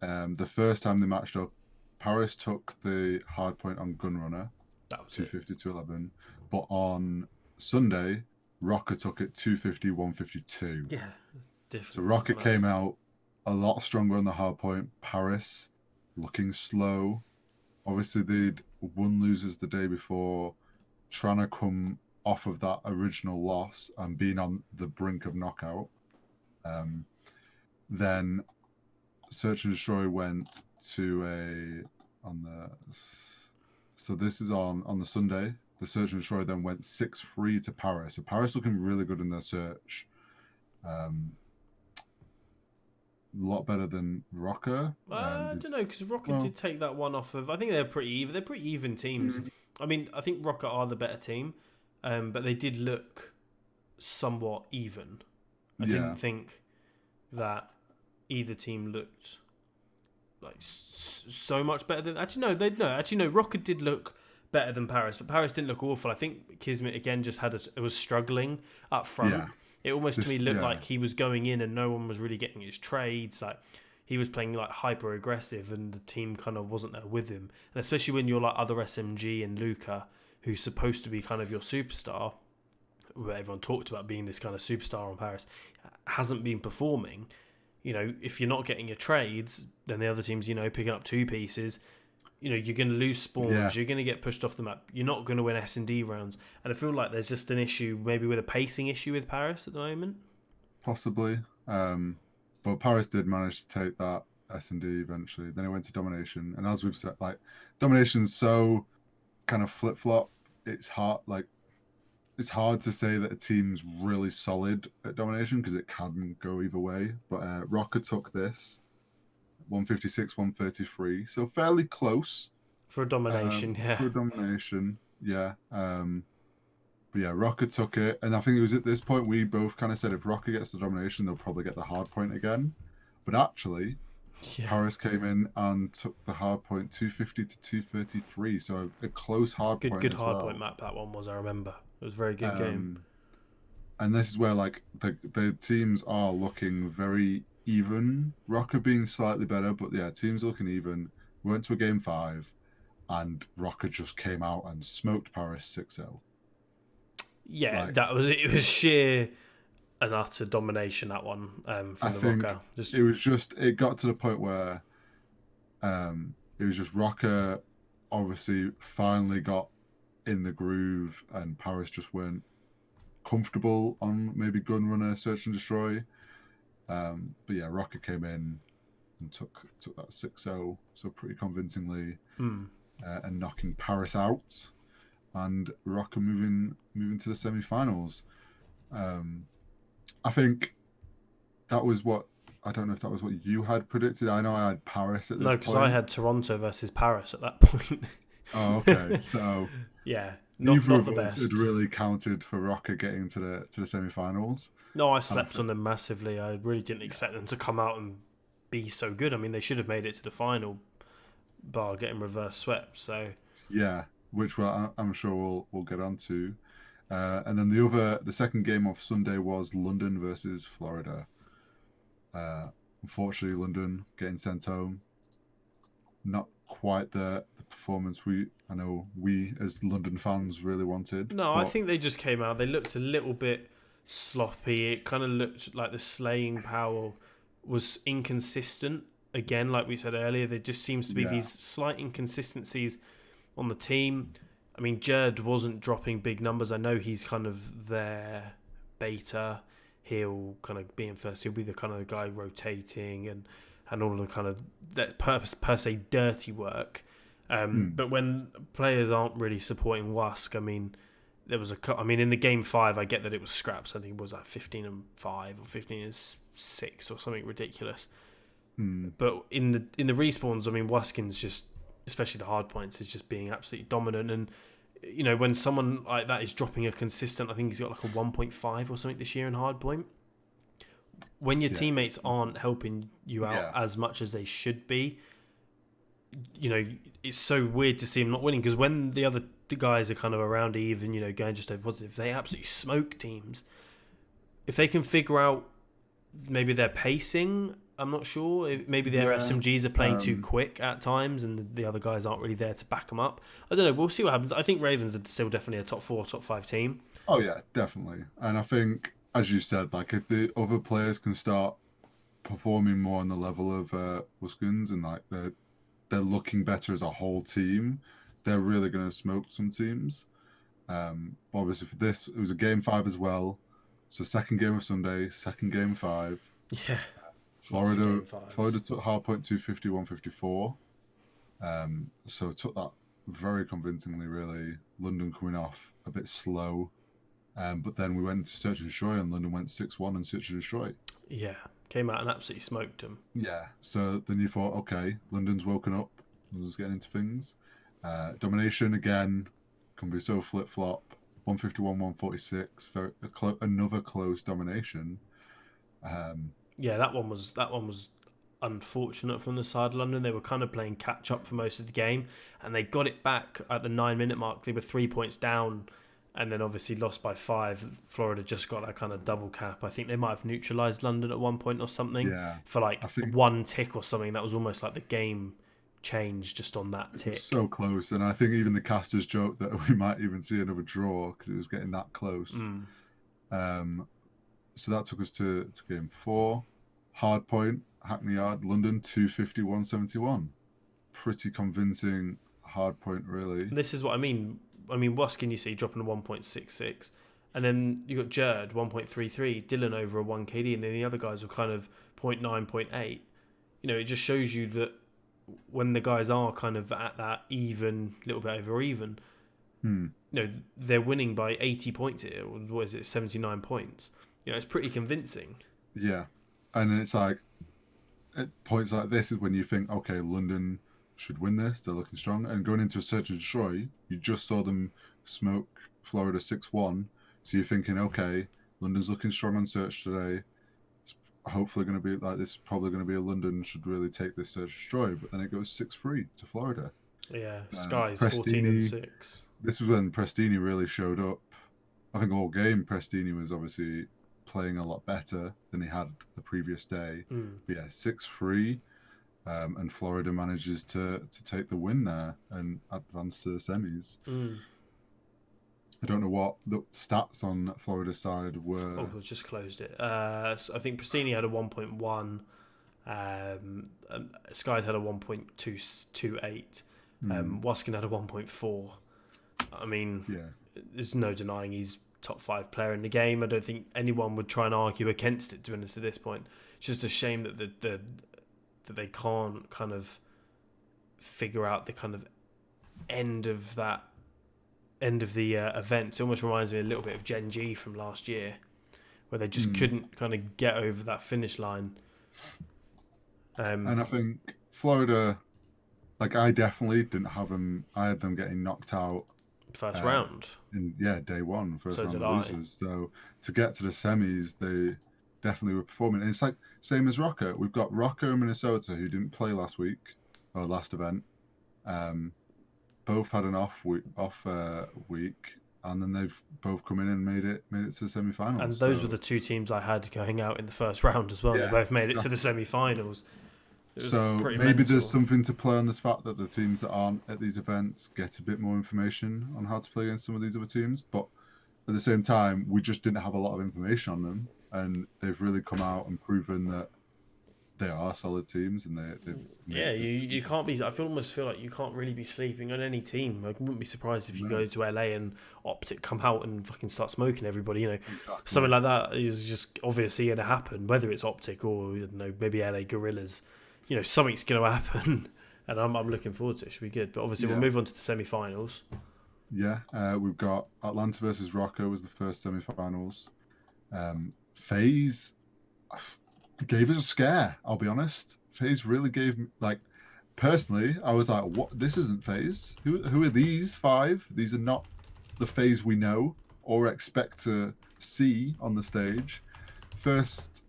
the first time they matched up, Paris took the hardpoint on Gunrunner. That was 250 to 11. But on Sunday, Rocker took it 250 152. Yeah, different. So Rocker came out a lot stronger on the hardpoint. Paris looking slow. Obviously, they'd won losers the day before, trying to come off of that original loss and being on the brink of knockout. Then Search and Destroy went to so this is on the Sunday. The Search and Destroy then went 6-3 to Paris. So Paris looking really good in their search. A lot better than Rocker. I don't know, because Rocker did take that one off of. I think they're pretty even. They're pretty even teams. I mean, I think Rocker are the better team, but they did look somewhat even. I didn't think that either team looked like so much better than. Actually, no. Rocker did look better than Paris, but Paris didn't look awful. I think Kismet again just was struggling up front. Yeah. It almost to me looked like he was going in and no one was really getting his trades. Like he was playing like hyper aggressive and the team kind of wasn't there with him. And especially when you're like other SMG and Luca, who's supposed to be kind of your superstar, where everyone talked about being this kind of superstar on Paris, hasn't been performing. You know, if you're not getting your trades, then the other team's, picking up 2 pieces. You're going to lose spawns. Yeah. You're going to get pushed off the map. You're not going to win S&D rounds. And I feel like there's just an issue, maybe with a pacing issue with Paris at the moment. Possibly. But Paris did manage to take that S&D eventually. Then it went to Domination. And as we've said, like, Domination's so kind of flip-flop. It's hard to say that a team's really solid at Domination because it can go either way. But Rocker took this. 156, 133, so fairly close for a domination. For a domination, yeah. But yeah, Rocker took it, and I think it was at this point we both kind of said if Rocker gets the domination, they'll probably get the hard point again. But actually, Paris came in and took the hard point 250 to 233, so a close hard point. Good hard point map that one was. I remember it was a very good game. And this is where like the teams are looking very even. Rocker being slightly better, but yeah, teams looking even. We went to a game 5 and Rocker just came out and smoked Paris 6-0. Yeah, it was sheer and utter domination, that one, from the Rocker. It got to the point where it was just Rocker obviously finally got in the groove and Paris just weren't comfortable on maybe Gunrunner, Search and Destroy. But yeah, Rocker came in and took that 6-0, so pretty convincingly, and knocking Paris out, and Rocker moving to the semi-finals. I think that was what, I don't know if that was what you had predicted. I know I had Paris at this point. No, because I had Toronto versus Paris at that point. Oh, okay. So yeah, neither of us had really counted for Rocker getting to the semi-finals. No, I slept on them massively. I really didn't expect them to come out and be so good. I mean, they should have made it to the final, bar getting reverse swept. So yeah, which I'm sure we'll get onto. And then the second game of Sunday was London versus Florida. Unfortunately, London getting sent home not quite the performance I know we as London fans really wanted. No, I But think they just came out. They looked a little bit sloppy. It kind of looked like the slaying power was inconsistent. Again, like we said earlier, there just seems to be yeah, these slight inconsistencies on the team. I mean, Jerd wasn't dropping big numbers. I know he's kind of their beta. He'll kind of be in first. He'll be the kind of guy rotating and all of the kind of that per se dirty work. But when players aren't really supporting Wusk, I mean, there was in the game 5, I get that it was scraps. I think it was like 15-5 or 15-6 or something ridiculous. But in the respawns, I mean, Waskin's just, especially the hard points, is just being absolutely dominant. And when someone like that is dropping a consistent, I think he's got like a 1.5 or something this year in hard point. When your teammates aren't helping you out as much as they should be, it's so weird to see him not winning, because when the guys are kind of around even, going just over positive, they absolutely smoke teams. If they can figure out maybe their pacing, I'm not sure. Maybe their SMGs are playing too quick at times, and the other guys aren't really there to back them up. I don't know. We'll see what happens. I think Ravens are still definitely a top 4, top 5 team. oh yeah, definitely. And I think, as you said, like if the other players can start performing more on the level of Wuskins, and like they're looking better as a whole team, they're really going to smoke some teams. But obviously for this, it was a game 5 as well. So second game of Sunday, second game 5. Yeah. Florida took hardpoint 250, 154. So took that very convincingly, really. London coming off a bit slow. But then we went to Search and Destroy, and London went 6-1 and Search and Destroy. Yeah, came out and absolutely smoked them. Yeah, so then you thought, okay, London's woken up, London's getting into things. Domination, again, can be so flip-flop. 151, 146, another close domination. Yeah, that one was unfortunate from the side of London. They were kind of playing catch-up for most of the game, and they got it back at the 9-minute mark. They were 3 points down, and then obviously lost by 5. Florida just got that kind of double cap. I think they might have neutralised London at one point or something for like one tick or something. That was almost like the game changed just on that tick. So close, and I think even the casters joked that we might even see another draw because it was getting that close. So that took us to game 4. Hard point, Hackney Yard, London 250, 171. Pretty convincing hard point, really. This is what I mean. Waskin, you see, dropping a 1.66. And then you got Jerd, 1.33. Dylan over a 1 KD. And then the other guys were kind of 0.9, 0.8. It just shows you that when the guys are kind of at that even, little bit over even, they're winning by 80 points here. Or what is it, 79 points? It's pretty convincing. Yeah. And it's like, at points like this is when you think, okay, London should win this. They're looking strong. And going into a Search and Destroy, you just saw them smoke Florida 6-1. So you're thinking, okay, London's looking strong on Search today. It's hopefully going to be like this. Probably going to be a London should really take this Search and Destroy. But then it goes 6-3 to Florida. Yeah, Sky's 14-6. This was when Prestini really showed up. I think all game Prestini was obviously playing a lot better than he had the previous day. But yeah, 6-3. And Florida manages to take the win there and advance to the semis. I don't know what the stats on Florida's side were. Oh, we just closed it. So I think Prestini had a 1.1. Skies had a 1.228. Waskin had a 1.4. I mean, there's no denying he's top 5 player in the game. I don't think anyone would try and argue against it, to be honest, at this point. It's just a shame that that they can't kind of figure out the kind of end of the event. It almost reminds me a little bit of Gen G from last year, where they just couldn't kind of get over that finish line. And I think Florida, like I definitely didn't have them. I had them getting knocked out first round. Day 1, first round of losers. So to get to the semis, they definitely were performing. And it's like same as Rocker. We've got Rocker and Minnesota who didn't play last event. Both had an off week, and then they've both come in and made it to the semi-finals. And those were the 2 teams I had going out in the first round as well. They both made it to the semi-finals. It was So pretty maybe there's mental. something to play on this fact that the teams that aren't at these events get a bit more information on how to play against some of these other teams. But at the same time, we just didn't have a lot of information on them, and they've really come out and proven that they are solid teams, and they've made Yeah, it to you semis. can't be. Almost feel like you can't really be sleeping on any team. I wouldn't be surprised if you No, go to LA and Optic come out and fucking start smoking everybody. exactly. Something like that is just obviously going to happen. Whether it's Optic or maybe LA Gorillas, something's going to happen, and I'm looking forward to it. It should be good. But obviously, we'll Yeah, move on to the semi-finals. yeah. We've got Atlanta versus Rocco was the first semifinals. Faze gave us a scare. I'll be honest. Faze really gave me personally. I was like, "What? This isn't Faze. Who are these five? These are not the Faze we know or expect to see on the stage." First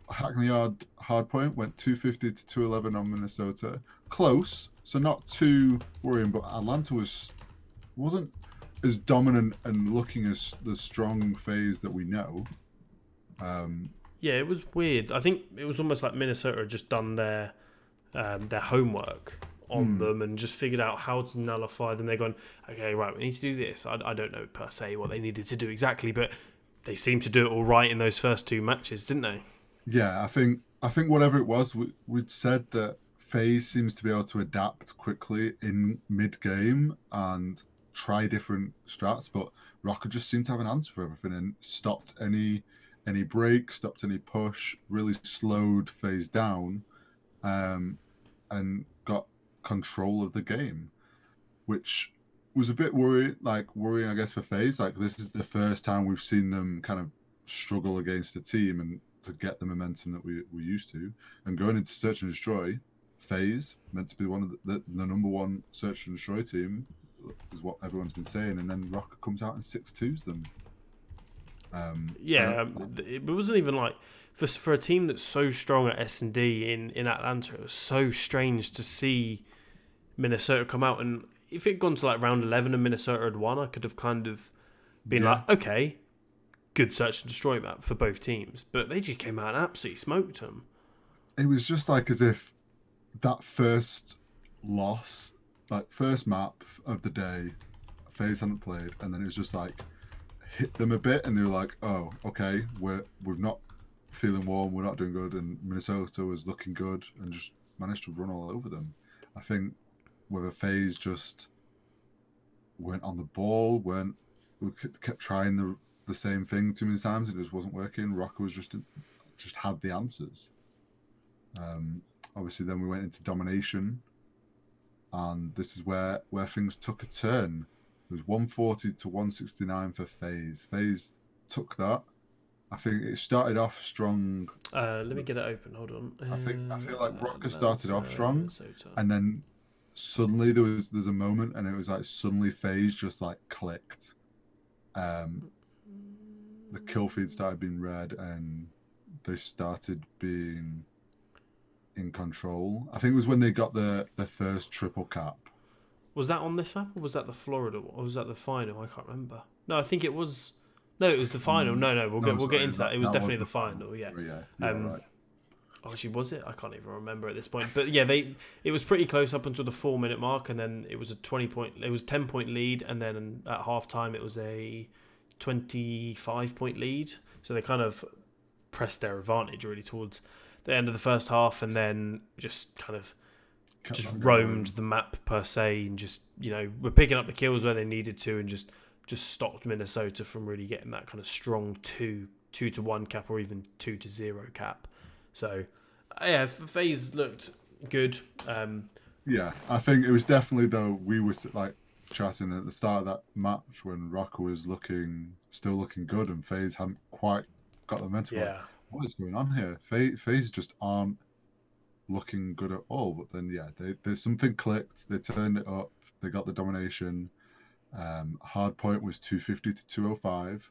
Hackney Yard hard point went 250 to 211 on Minnesota. Close, so not too worrying. But Atlanta wasn't as dominant and looking as the strong Faze that we know. Yeah, it was weird. I think it was almost like Minnesota had just done their homework on them and just figured out how to nullify them. They're going, okay, right, we need to do this. I don't know per se what they needed to do exactly, but they seemed to do it all right in those first two matches, didn't they? Yeah, I think whatever it was, we'd said that Faze seems to be able to adapt quickly in mid game and try different strats, but Rocker just seemed to have an answer for everything and stopped any break, stopped any push, really slowed Faze down, and got control of the game, which was a bit worrying, I guess, for Faze. Like this is the first time we've seen them kind of struggle against a team and to get the momentum that we're used to. And going into Search and Destroy, Faze meant to be one of the number one Search and Destroy team, is what everyone's been saying, and then Rocker comes out and 6-2s them. Yeah, it wasn't even like for a team that's so strong at S&D in Atlanta. It was so strange to see Minnesota come out, and if it had gone to like round 11 and Minnesota had won, I could have kind of been like, okay, good search and destroy map for both teams. But they just came out and absolutely smoked them. It was just like as if that first loss, like first map of the day, FaZe hadn't played, and then it was just like hit them a bit, and they were like, "Oh, okay, we're not feeling warm, we're not doing good," and Minnesota was looking good and just managed to run all over them. I think whether FaZe just weren't on the ball, we kept trying the same thing too many times, it just wasn't working. Rocker was just had the answers. Obviously, then we went into domination, and this is where things took a turn. It was 140 to 169 for FaZe. FaZe took that. I think it started off strong. Let me get it open. Hold on. I feel like Rocker started off strong, Minnesota. and then suddenly there's a moment, and it was like suddenly FaZe just like clicked. The kill feed started being red, and they started being in control. I think it was when they got the first triple cap. Was that on this map, or was that the Florida one? Or was that the final? I can't remember. No, I think it was. No, it was the final. No, we'll get into that. It was definitely the final. Yeah. Right. Oh, actually, was it? I can't even remember at this point. But yeah, it was pretty close up until the 4-minute mark, and then it was a 10-point lead, and then at half time it was a 25-point lead. So they kind of pressed their advantage really towards the end of the first half, and then just kind of just roamed the map per se, and just were picking up the kills where they needed to, and just stopped Minnesota from really getting that kind of strong 2-1 cap or even 2-0 cap. So yeah, FaZe looked good. Yeah, I think it was definitely, though, we were like chatting at the start of that match when Rocker was still looking good, and FaZe hadn't quite got the momentum. Yeah. Like, what is going on here? FaZe just aren't looking good at all. But then there's something clicked. They turned it up. They got the domination. Hard point was 250 to 205.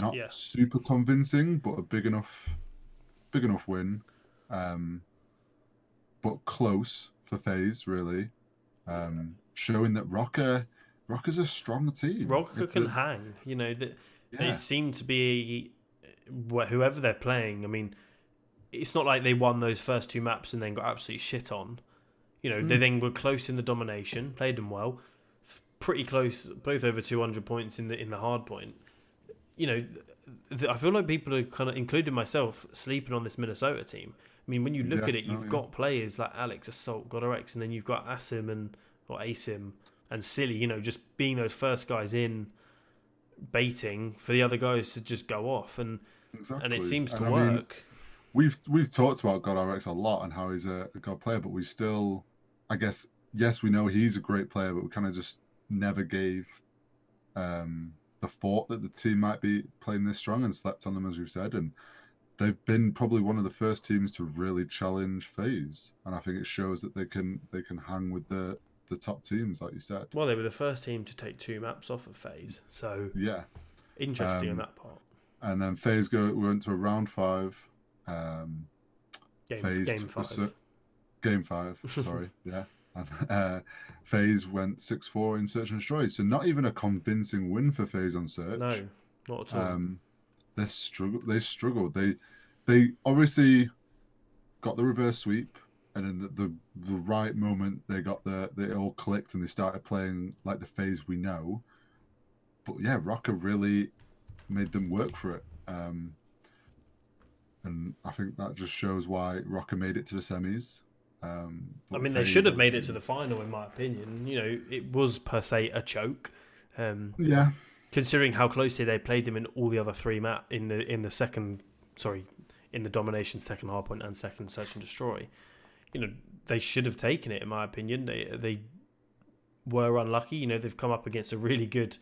Not super convincing, but a big enough win. But close for FaZe, really. Showing that Rocker's a strong team. Rocker can hang. They seem to be whoever they're playing. I mean, it's not like they won those first 2 maps and then got absolutely shit on. They then were close in the domination, played them well, pretty close, both over 200 points in the hard point. I feel like people are kind of, including myself, sleeping on this Minnesota team. I mean, when you look at it, you've got players like Alex, Assault, GodRx, and then you've got Asim and Silly, just being those first guys in, baiting for the other guys to just go off, and it seems to work. We've talked about GodRx a lot and how he's a god player, but we still, I guess, yes, we know he's a great player, but we kind of just never gave the thought that the team might be playing this strong and slept on them, as we've said. And they've been probably one of the first teams to really challenge Faze, and I think it shows that they can hang with the top teams, like you said. Well, they were the first team to take 2 maps off of Faze, so yeah, interesting on that part. And then Faze went to a round 5. Game 5. Sorry, yeah. And Faze went 6-4 in Search and Destroy, so not even a convincing win for Faze on Search. No, not at all. They struggled. They obviously got the reverse sweep, and in the right moment they all clicked and they started playing like the Faze we know. But yeah, Rocker really made them work for it. And I think that just shows why Rocker made it to the semis. I mean, they should have made it to the final, in my opinion. It was per se a choke. Yeah. Considering how closely they played them in all the other 3 map in the domination, second hardpoint and second Search and Destroy. They should have taken it, in my opinion. They were unlucky. They've come up against a really good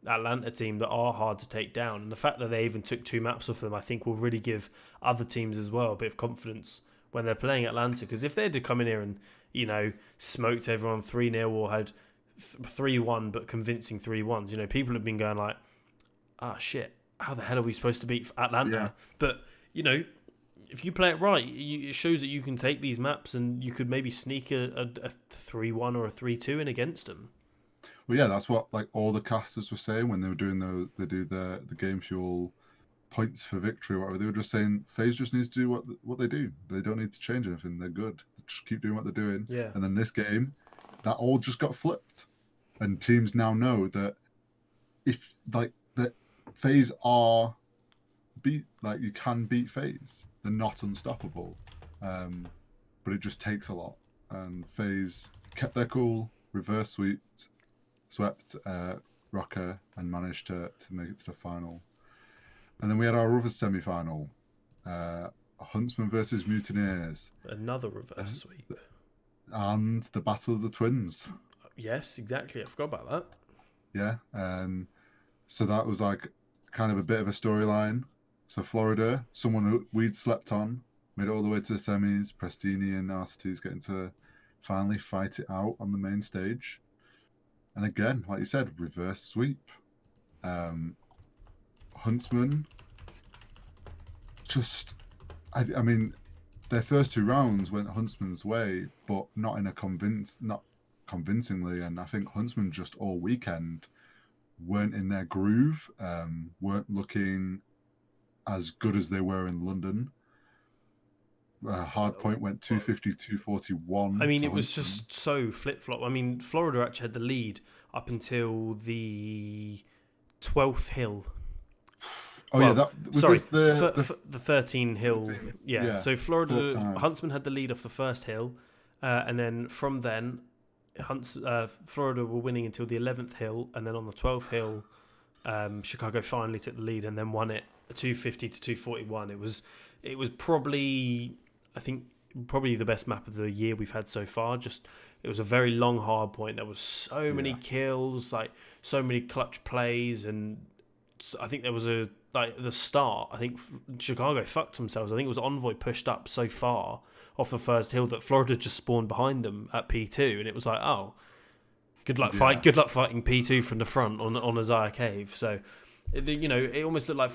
Atlanta team that are hard to take down, and the fact that they even took 2 maps off them, I think, will really give other teams as well a bit of confidence when they're playing Atlanta. Because if they had to come in here and smoked everyone 3-0 or had 3-1 but convincing 3-1s, people have been going like, shit, how the hell are we supposed to beat Atlanta? Yeah. But if you play it right, it shows that you can take these maps and you could maybe sneak a 3-1 or a 3-2 in against them. Well, yeah, that's what like all the casters were saying when they were doing the Game Fuel points for victory or whatever. They were just saying Faze just needs to do what they do. They don't need to change anything. They're good. They just keep doing what they're doing. Yeah. And then this game, that all just got flipped, and teams now know that if that Faze you can beat Faze. They're not unstoppable, but it just takes a lot. And Faze kept their cool, reverse swept Rocker, and managed to make it to the final. And then we had our other semi-final, Huntsman versus Mutineers. Another reverse sweep. And the Battle of the Twins. Yes, exactly. I forgot about that. Yeah. So that was like kind of a bit of a storyline. So Florida, someone who we'd slept on, made it all the way to the semis. Prestini and RCT's getting to finally fight it out on the main stage. And again, like you said, reverse sweep. Huntsman, I mean, their first 2 rounds went Huntsman's way, but not convincingly. And I think Huntsman just all weekend weren't in their groove, weren't looking as good as they were in London. Hardpoint went 250, 241. I mean, it was just so flip-flop. I mean, Florida actually had the lead up until the 12th hill. Oh, well, yeah, that was sorry, the 13 hill. 13, yeah, so Huntsman had the lead off the first hill, and then from then, Florida were winning until the 11th hill, and then on the 12th hill, Chicago finally took the lead and then won it 250 to 241. It was probably, I think, the best map of the year we've had so far. It was a very long hard point. There was so many kills, like so many clutch plays, and I think there was the start. I think Chicago fucked themselves. I think it was Envoy pushed up so far off the first hill that Florida just spawned behind them at P2, and it was like, oh, good luck fighting P2 from the front on Azaya Cave. So, it almost looked like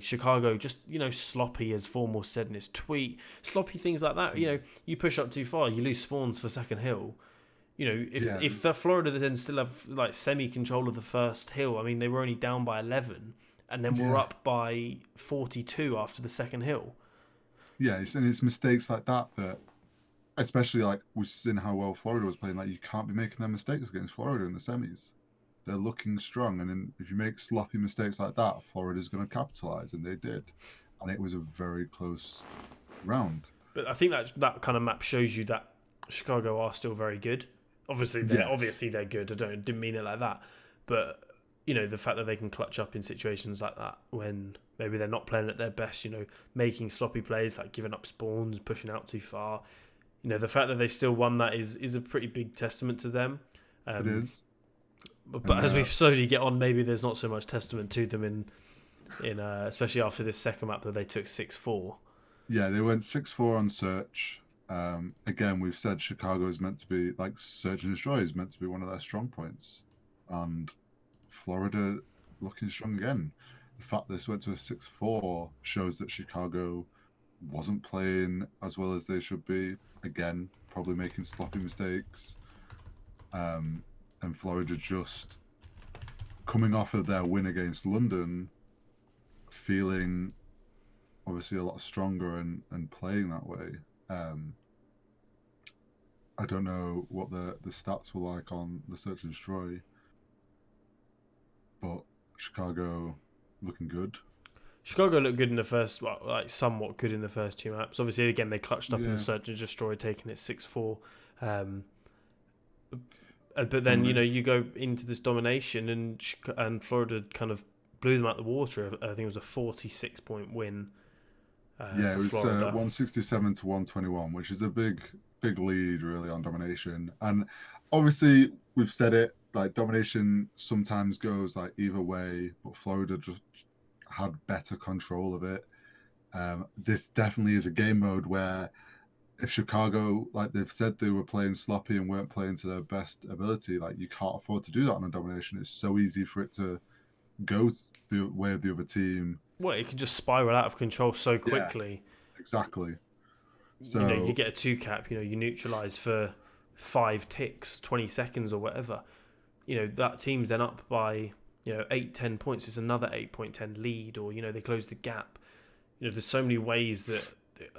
Chicago, just, sloppy, as Formel said in his tweet, sloppy things like that. You push up too far, you lose spawns for second hill. If the Florida then still have like semi-control of the first hill, I mean, they were only down by 11, and then we're up by 42 after the second hill. Yeah, it's mistakes like that that, especially like we've seen how well Florida was playing. Like you can't be making their mistakes against Florida in the semis. They're looking strong, and then if you make sloppy mistakes like that, Florida's going to capitalize, and they did, and it was a very close round. But I think that kind of map shows you that Chicago are still very good. Yes, Obviously they're good. Didn't mean it like that, but the fact that they can clutch up in situations like that when maybe they're not playing at their best. Making sloppy plays like giving up spawns, pushing out too far. The fact that they still won that is a pretty big testament to them. it is. But And as we slowly get on, maybe there's not so much testament to them in especially after this second map that they took 6-4. yeah, they went 6-4 on search. Again, we've said Chicago is meant to be like search and destroy is meant to be one of their strong points, and Florida looking strong again. The fact this went to a 6-4 shows that Chicago wasn't playing as well as they should be. Again, probably making sloppy mistakes. And Florida just coming off of their win against London, feeling obviously a lot stronger and playing that way. I don't know what the stats were like on the search and destroy, but Chicago looking good. Chicago looked good in the first, well, like somewhat good in the first two maps. Obviously, again they clutched up in the search and destroy, taking it 6-4. But then you go into this domination and Florida kind of blew them out the water. I think it was a 46-point win. Yeah, it was Florida. 167 to 121, which is a big lead really on domination. And obviously we've said it, like domination sometimes goes like either way, but Florida just had better control of it. This definitely is a game mode where if Chicago, like they've said, they were playing sloppy and weren't playing to their best ability, like you can't afford to do that on a domination. It's so easy for it to go the way of the other team. Well, it can just spiral out of control so quickly. Yeah, exactly. So you get a 2-cap, you neutralize for 5 ticks, 20 seconds or whatever. That team's then up by 8-10 points. It's another 8.10 lead, or they close the gap. There's so many ways that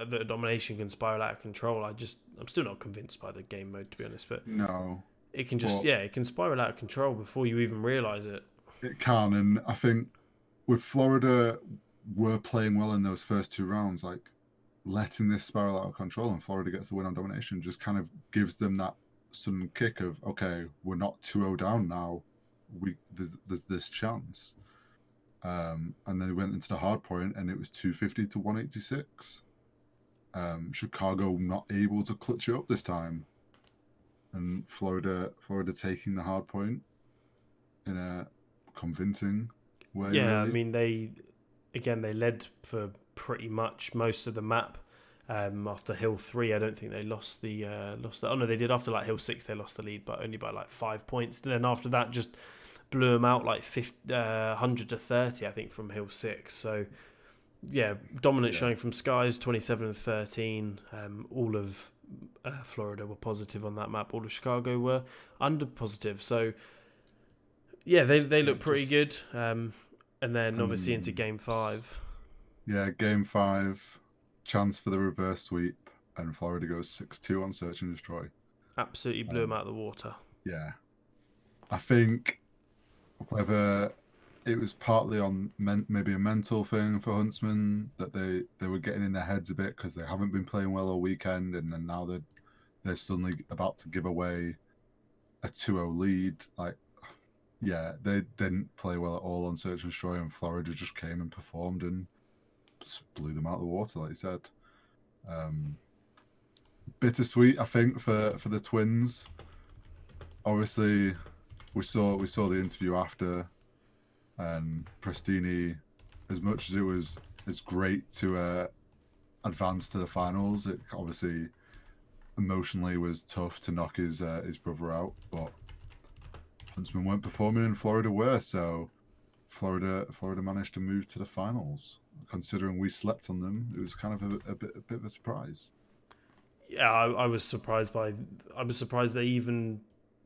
the domination can spiral out of control. I'm still not convinced by the game mode, to be honest. But no, it can it can spiral out of control before you even realize it. It can, and I think with Florida were playing well in those first two rounds, like letting this spiral out of control and Florida gets the win on domination just kind of gives them that sudden kick of, okay, we're not 2-0 down now. There's this chance. And then they went into the hard point and it was 250 to 186. Chicago not able to clutch it up this time. And Florida taking the hard point in a convincing way. Yeah, really. I mean they led for pretty much most of the map. After Hill 3, I don't think they lost the. Oh no, they did after like Hill 6. They lost the lead, but only by like 5 points. And then after that, just blew them out like 100 to 30, I think, from Hill 6. So yeah, dominant showing from Skies, 27-13. All of Florida were positive on that map. All of Chicago were under positive. So yeah, they look pretty good. And then obviously into Game 5. Yeah, Game 5, chance for the reverse sweep, and Florida goes 6-2 on Search and Destroy. Absolutely blew them out of the water. Yeah. I think whether it was partly on maybe a mental thing for Huntsman, that they were getting in their heads a bit because they haven't been playing well all weekend, and then now they're suddenly about to give away a 2-0 lead. Like, yeah, they didn't play well at all on Search and Destroy, and Florida just came and performed and blew them out of the water, like you said. Bittersweet, I think, for the Twins. Obviously, we saw the interview after, and Prestini, as much as it was great to advance to the finals, it obviously emotionally was tough to knock his brother out. But Huntsman weren't performing and Florida were, so Florida managed to move to the finals. Considering we slept on them, it was kind of a bit of a surprise. Yeah, I was surprised they even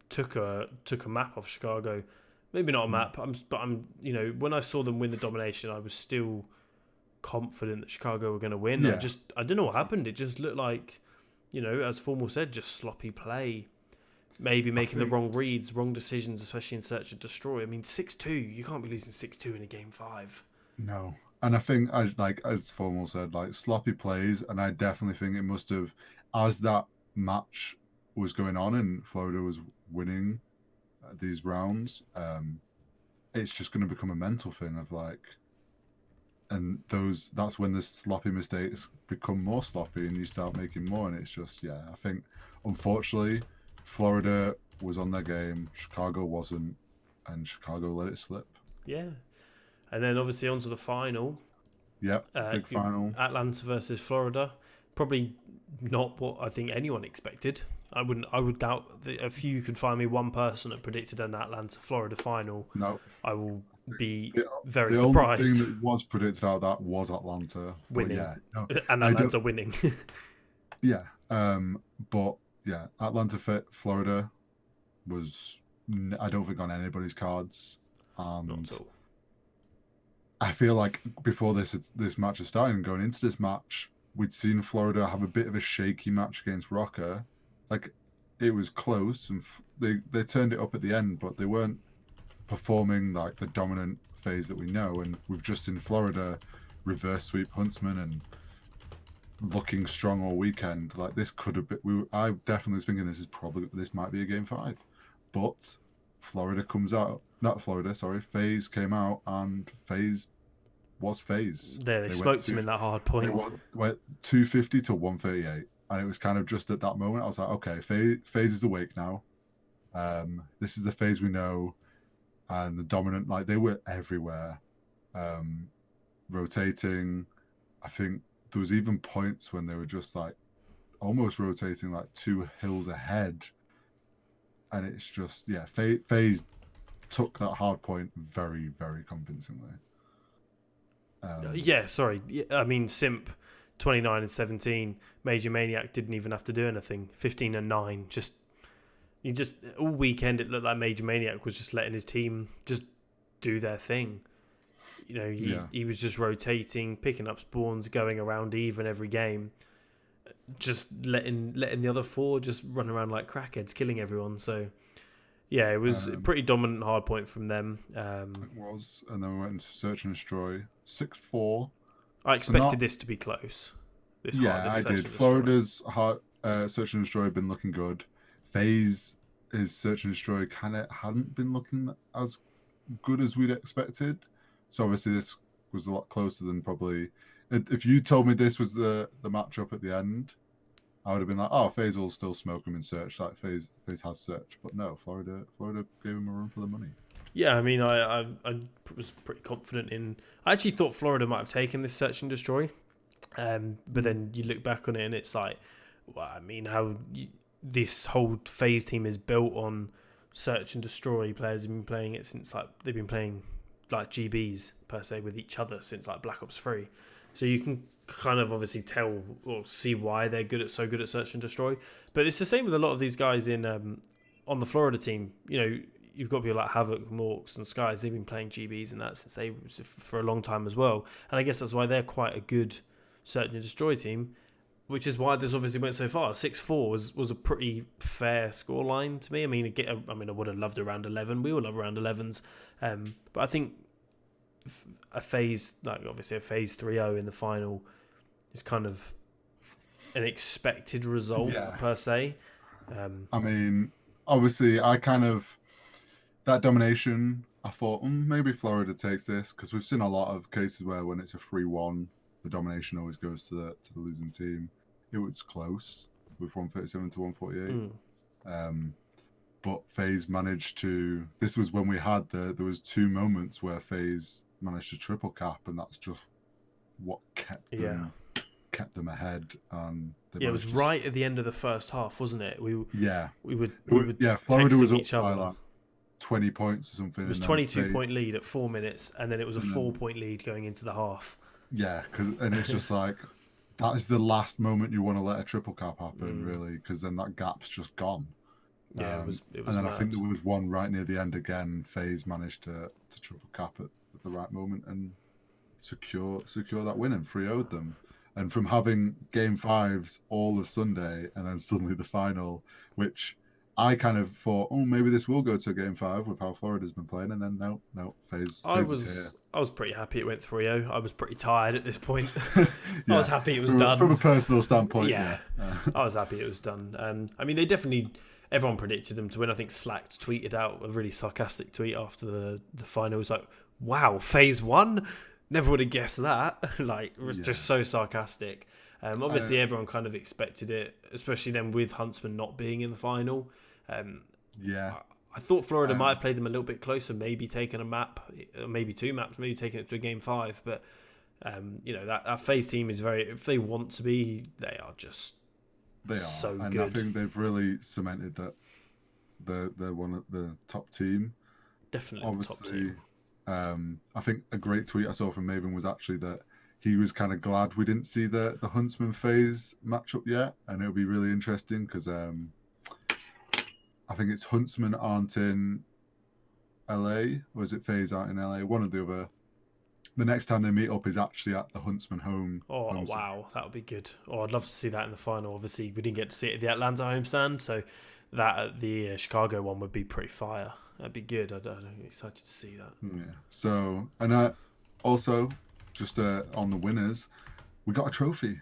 took a map off Chicago. Maybe not a map. But I'm when I saw them win the domination, I was still confident that Chicago were going to win. Yeah. I don't know what happened. It just looked like, as Formal said, just sloppy play. Maybe making the wrong reads, wrong decisions, especially in Search and Destroy. I mean, 6-2, you can't be losing 6-2 in a game 5. No. And I think, as Formal said, like sloppy plays, and I definitely think it must have, as that match was going on and Florida was winning these rounds, it's just going to become a mental thing of like, and that's when the sloppy mistakes become more sloppy and you start making more, and it's just, I think, unfortunately, Florida was on their game, Chicago wasn't, and Chicago let it slip. Yeah. And then obviously on to the final. Yep, big final. Atlanta versus Florida. Probably not what I think anyone expected. I would doubt that if you could find me one person that predicted an Atlanta-Florida final, no, I will be very surprised. The only thing that was predicted out of that was Atlanta winning. No, and Atlanta winning. Yeah. But yeah, Florida was, I don't think, on anybody's cards. Not at all. I feel like before this match is starting, going into this match, we'd seen Florida have a bit of a shaky match against Rocker. Like, it was close, and they turned it up at the end, but they weren't performing like the dominant Faze that we know. And we've just seen Florida reverse sweep Huntsman and looking strong all weekend. Like, this could have been. I definitely was thinking this might be a game 5, but Florida comes out. Not Florida, sorry. Faze came out, and Faze was Faze. They smoked him in that hard point. They went 250 to 138, and it was kind of just at that moment I was like, okay, Faze is awake now. This is the Faze we know, and the dominant. Like, they were everywhere, rotating. I think there was even points when they were just like almost rotating like 2 hills ahead, and it's just Faze took that hard point very, very convincingly. I mean, Simp 29 and 17. Major Maniac didn't even have to do anything. 15 and 9. All weekend it looked like Major Maniac was just letting his team just do their thing. He was just rotating, picking up spawns, going around even every game, just letting the other 4 just run around like crackheads, killing everyone. So yeah, it was a pretty dominant hard point from them. It was, and then we went into Search and Destroy 6-4. I expected this to be close. I did. Florida's Search and Destroy had been looking good. Faze's Search and Destroy kind of hadn't been looking as good as we'd expected. So obviously this was a lot closer than probably. If you told me this was the matchup at the end, I would have been like, oh, Faze will still smoke him in Search. Like, Faze has Search. But no, Florida gave him a run for the money. Yeah, I mean, I was pretty confident in. I actually thought Florida might have taken this Search and Destroy, but then you look back on it and it's like, well, I mean, this whole Faze team is built on Search and Destroy. Players have been playing it since they've been playing like GBs per se with each other since like Black Ops 3. So you can kind of obviously tell or see why they're so good at Search and Destroy. But it's the same with a lot of these guys in on the Florida team. You've got people like Havoc, Morks, and Skies. They've been playing GBs and that for a long time as well. And I guess that's why they're quite a good Search and Destroy team, which is why this obviously went so far. 6-4 was a pretty fair scoreline to me. I mean, I would have loved around 11. We all love around 11s. But I think a Faze, like obviously a Faze 3-0 in the final is kind of an expected result per se. I mean, obviously, that domination, I thought maybe Florida takes this, because we've seen a lot of cases where when it's a 3-1, the domination always goes to the losing team. It was close with 137 to 148. But Faze managed to. This was when we had there was 2 moments where Faze managed to triple cap, and that's just what kept them ahead. It was right at the end of the first half, wasn't it? We would Florida was each up other. by like 20 points or something. It was 22-point lead at 4 minutes, and then it was a 4-point lead going into the half. Yeah, and it's just like that is the last moment you want to let a triple cap happen, really, because then that gap's just gone. Yeah, it was. And then I think there was one right near the end again. Faze managed to triple cap at the right moment and secure that win and 3-0'd them. And from having game fives all of Sunday and then suddenly the final, which I kind of thought, oh, maybe this will go to game 5 with how Florida's been playing, and then no, Faze is here. I was pretty happy it went 3-0. I was pretty tired at this point. Yeah. I was happy it was done. From a personal standpoint, yeah. I was happy it was done. I mean, they definitely, everyone predicted them to win. I think Slacked tweeted out a really sarcastic tweet after the final. It was like, wow, Faze won? Never would have guessed that. Like, it was just so sarcastic. Obviously, everyone kind of expected it, especially then with Huntsman not being in the final. I thought Florida might have played them a little bit closer, maybe taken a map, maybe 2 maps, maybe taken it to a game 5. But that Faze team is very. If they want to be, they are just. They are so and good. I think they've really cemented that they're one of the top team. Definitely obviously, the top team. I think a great tweet I saw from Maven was actually that he was kind of glad we didn't see the Huntsman Faze matchup yet, and it'll be really interesting because I think it's Huntsman aren't in LA, or is it Faze aren't in LA? One or the other. The next time they meet up is actually at the Huntsman home. Oh, wow, that would be good. Oh, I'd love to see that in the final. Obviously, we didn't get to see it at the Atlanta homestand, so that at the Chicago one would be pretty fire. That'd be good. I'm excited to see that. Yeah. So, and I also, just on the winners, we got a trophy.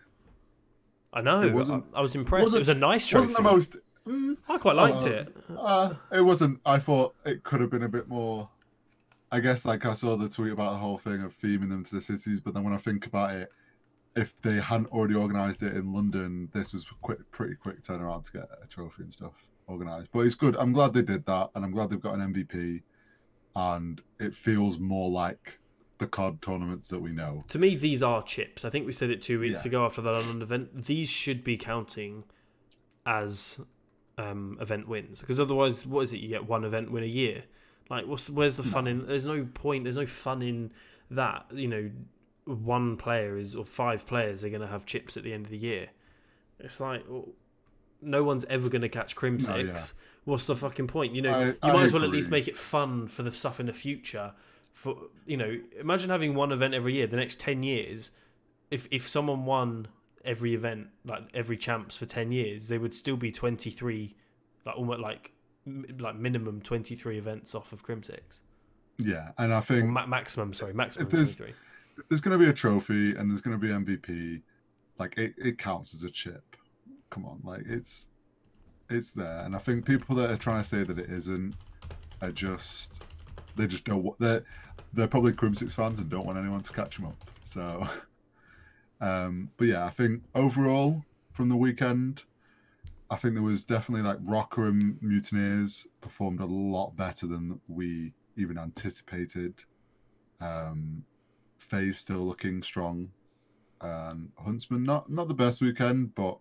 I know. I was impressed. It was a nice trophy. Wasn't the most... I quite liked it. It wasn't... I thought it could have been a bit more... I guess, like, I saw the tweet about the whole thing of theming them to the cities, but then when I think about it, if they hadn't already organised it in London, this was pretty quick turnaround to get a trophy and stuff organised. But it's good. I'm glad they did that, and I'm glad they've got an MVP, and it feels more like the COD tournaments that we know. To me, these are chips. I think we said it 2 weeks ago after the London event. These should be counting as event wins, because otherwise, what is it? You get one event win a year. Like, where's the fun in? There's no point. There's no fun in that. You know, one player or 5 players are going to have chips at the end of the year. It's like, well, no one's ever going to catch Crim 6. No, what's the fucking point? You know, you might as well at least make it fun for the stuff in the future. For, you know, imagine having one event every year. The next 10 years, if someone won every event, like every champs for 10 years, they would still be 23, like almost like minimum 23 events off of Crim 6. Yeah, and I think maximum 23. If there's going to be a trophy and there's going to be MVP, like it counts as a chip. Come on, like it's there, and I think people that are trying to say that it isn't are just don't. They're probably Crim 6 fans and don't want anyone to catch them up. So, but yeah, I think overall from the weekend, I think there was definitely like Rocker and Mutineers performed a lot better than we even anticipated. Faze still looking strong. Huntsman not the best weekend, but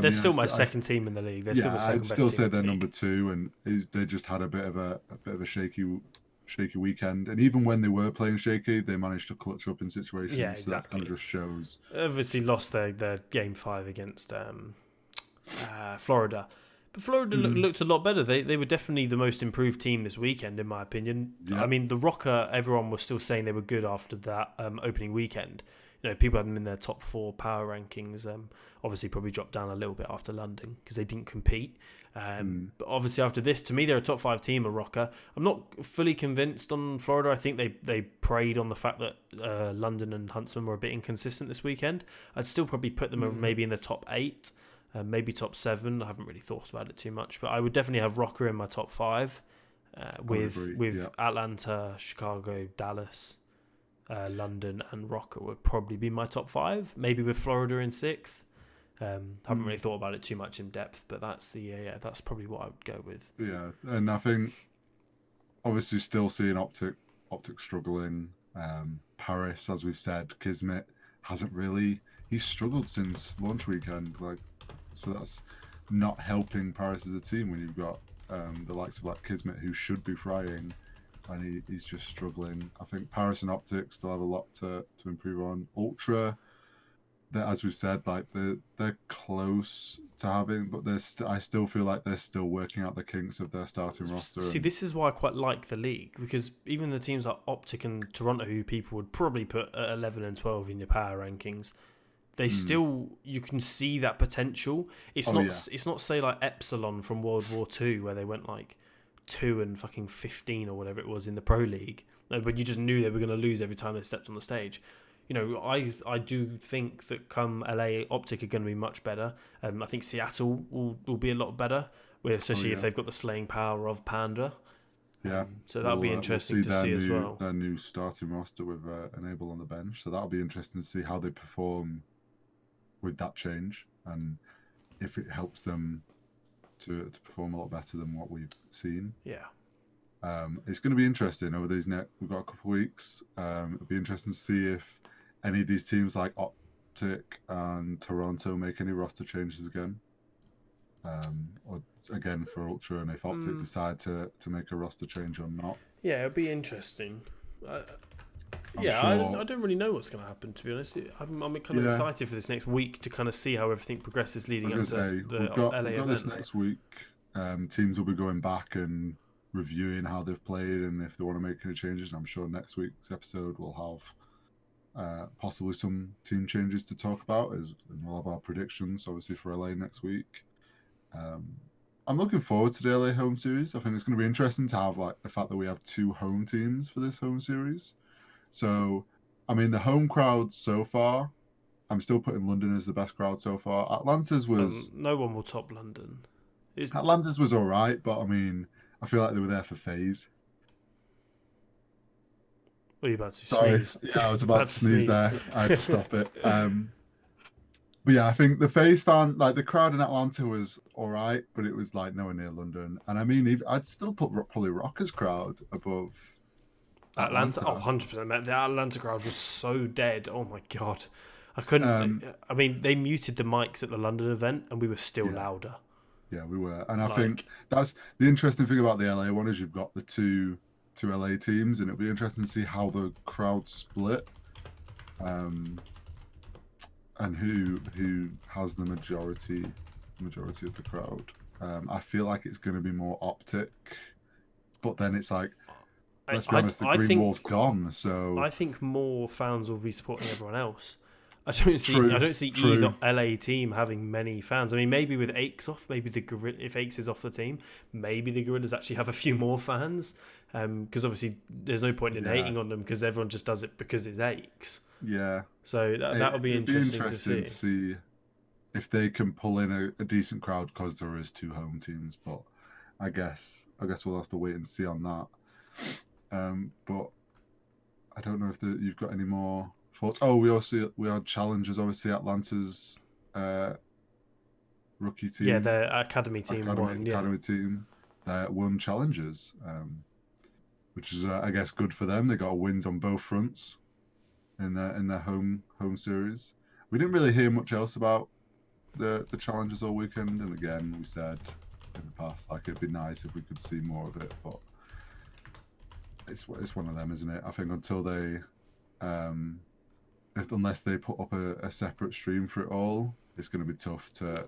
they're still my second team in the league. They're still the second I'd best still team say in the they're league. number 2, and they just had a bit of a shaky weekend. And even when they were playing shaky, they managed to clutch up in situations. Yeah, exactly. So that kind of just shows. Obviously lost their game 5 against Florida. But Florida looked a lot better. They were definitely the most improved team this weekend, in my opinion. Yeah. I mean, the Rocker, everyone was still saying they were good after that opening weekend. You know, people had them in their top 4 power rankings. Obviously, probably dropped down a little bit after London because they didn't compete. But obviously, after this, to me, they're a top 5 team, a Rocker. I'm not fully convinced on Florida. I think they preyed on the fact that London and Huntsman were a bit inconsistent this weekend. I'd still probably put them maybe in the top 8. Maybe top 7. I haven't really thought about it too much, but I would definitely have Rocker in my top 5 with Atlanta, Chicago, Dallas, London, and Rocker would probably be my top 5. Maybe with Florida in 6th. Haven't really thought about it too much in depth, but that's that's probably what I would go with. Yeah, and I think obviously still seeing Optic struggling. Paris, as we've said, Kismet hasn't really. He's struggled since launch weekend, so that's not helping Paris as a team when you've got the likes of like Kismet, who should be frying, and he's just struggling. I think Paris and Optic still have a lot to improve on. Ultra, as we said, like they're close to having, but I still feel like they're still working out the kinks of their starting roster. See, this is why I quite like the league, because even the teams like Optic and Toronto, who people would probably put at 11 and 12 in your power rankings, they still, you can see that potential. It's not say like Epsilon from World War Two, where they went like 2 and fucking 15 or whatever it was in the Pro League, but you just knew they were going to lose every time they stepped on the stage. You know, I do think that come LA, Optic are going to be much better. I think Seattle will be a lot better, especially if they've got the slaying power of Panda. Yeah. So that'll be interesting to see as well. Their new starting roster with Enable on the bench. So that'll be interesting to see how they perform with that change, and if it helps them to perform a lot better than what we've seen. Yeah. It's going to be interesting over these we've got a couple of weeks. It'll be interesting to see if any of these teams like Optic and Toronto make any roster changes again. Or again for Ultra, and if Optic decide to make a roster change or not. Yeah, it'll be interesting. I don't really know what's going to happen, to be honest. I'm kind of excited for this next week to kind of see how everything progresses leading up to the LA event. We've got this next week. Teams will be going back and reviewing how they've played and if they want to make any changes. And I'm sure next week's episode will have possibly some team changes to talk about, and we'll have our predictions, obviously, for LA next week. I'm looking forward to the LA home series. I think it's going to be interesting to have like the fact that we have 2 home teams for this home series. So, I mean, the home crowd so far, I'm still putting London as the best crowd so far. Atlanta's was... no one will top London. Atlanta's was all right, but I mean, I feel like they were there for Faze. What are you about to sneeze? Yeah, I was about to sneeze there. I had to stop it. But yeah, I think the Faze fan, like the crowd in Atlanta was all right, but it was like nowhere near London. And I mean, I'd still put probably Rockers crowd above Atlanta. Oh, 100%. Man. The Atlanta crowd was so dead. Oh my God. I couldn't. I mean, they muted the mics at the London event and we were still louder. Yeah, we were. And I think that's the interesting thing about the LA one is you've got the two LA teams, and it'll be interesting to see how the crowd split. And who has the majority of the crowd. I feel like it's going to be more Optic, but then it's like, let's be honest, the green wall's gone. So I think more fans will be supporting everyone else. I don't see either LA team having many fans. I mean, maybe with Aches off, if Aches is off the team, maybe the Gorillas actually have a few more fans. Because obviously there's no point in hating on them because everyone just does it because it's Aches. Yeah. So that'll be interesting to see if they can pull in a decent crowd, because there is 2 home teams. But I guess we'll have to wait and see on that. But I don't know if you've got any more thoughts. Oh, we had challengers. Obviously, Atlanta's rookie team. Yeah, their academy team team won challengers, which is I guess good for them. They got wins on both fronts in their home series. We didn't really hear much else about the challengers all weekend, and again, we said in the past like it'd be nice if we could see more of it, but it's one of them, isn't it? I think until they unless they put up a separate stream for it all, it's going to be tough to...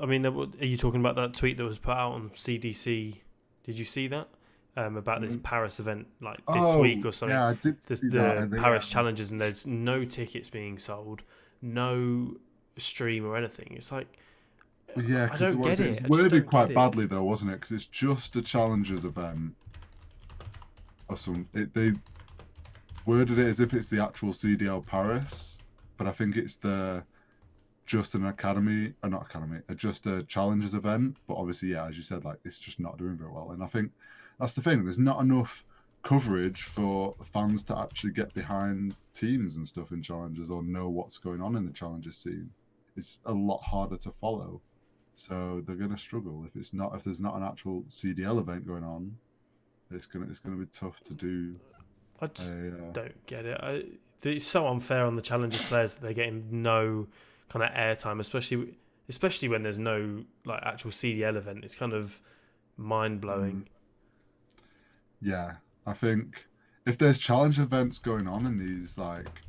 I mean, are you talking about that tweet that was put out on CDC? Did you see that? About this Paris event, like this week or something. Yeah, I did see that. The Paris challenges, and there's no tickets being sold, no stream or anything. It's like, yeah, I don't get it. It worded quite badly though, wasn't it? Because it's just a challengers event or something. They worded it as if it's the actual CDL Paris, but I think it's just an academy, or not academy, just a challengers event. But obviously, yeah, as you said, like it's just not doing very well, and I think that's the thing. There's not enough coverage for fans to actually get behind teams and stuff in challenges or know what's going on in the challenges scene. It's a lot harder to follow, so they're going to struggle if there's not an actual CDL event going on. It's gonna be tough to do. I just don't get it. It's so unfair on the challenges players that they're getting no kind of airtime, especially when there's no like actual CDL event. It's kind of mind blowing. Yeah, I think if there's challenge events going on in these like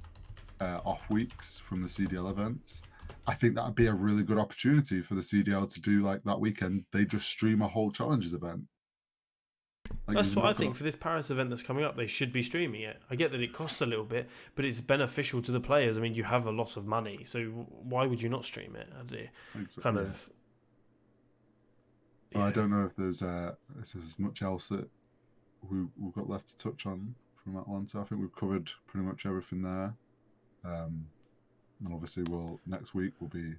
off weeks from the CDL events, I think that would be a really good opportunity for the CDL to do like that weekend. They just stream a whole challenges event. Like, that's what I think for this Paris event that's coming up. They should be streaming it. I get that it costs a little bit, but it's beneficial to the players. I mean, you have a lot of money, so why would you not stream it? Kind of. Yeah. I don't know if there's much else that we've got left to touch on from Atlanta. I think we've covered pretty much everything there. And obviously, next week we'll be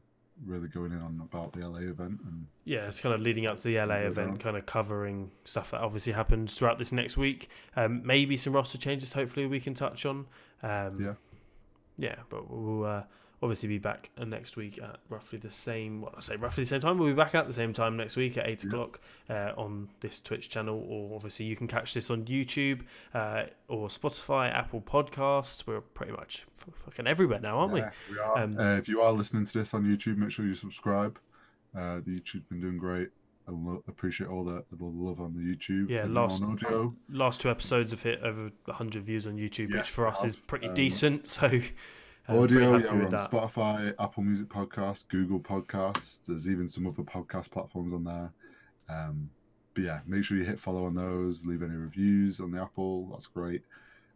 really going in on about the LA event, and it's kind of leading up to the LA event, kind of covering stuff that obviously happens throughout this next week. Maybe some roster changes. Hopefully, we can touch on. But we'll obviously be back next week at roughly the same. Well, I say roughly the same time. We'll be back at the same time next week at 8 o'clock on this Twitch channel, or obviously you can catch this on YouTube or Spotify, Apple Podcasts. We're pretty much fucking everywhere now, aren't we? We are. If you are listening to this on YouTube, make sure you subscribe. The YouTube's been doing great. I appreciate all the love on the YouTube. Yeah, last 2 episodes have hit over 100 views on YouTube, which for us is pretty decent. So. Audio, we're on Spotify, Apple Music Podcasts, Google Podcasts. There's even some other podcast platforms on there. But make sure you hit follow on those. Leave any reviews on the Apple. That's great.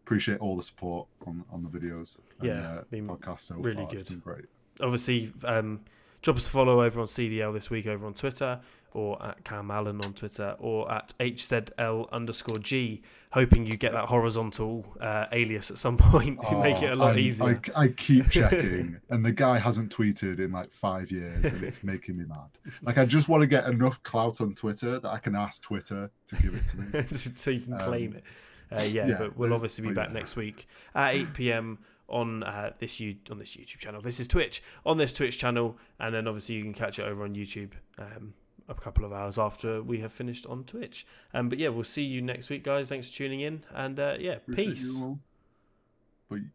Appreciate all the support on the videos. Been podcast so really far. good. It's been great. Obviously, drop us a follow over on CDL this week over on Twitter, or at camallenn on Twitter, or at HZL_G. Hoping you get that horizontal alias at some point. Make it a lot easier. I keep checking, and the guy hasn't tweeted in like 5 years, and it's making me mad. Like, I just want to get enough clout on Twitter that I can ask Twitter to give it to me. So you can claim it. But we'll obviously be back next week at 8 p.m. on this YouTube channel. This is Twitch, on this Twitch channel, and then obviously you can catch it over on YouTube a couple of hours after we have finished on Twitch. But we'll see you next week, guys. Thanks for tuning in, and Appreciate peace. You all. Bye.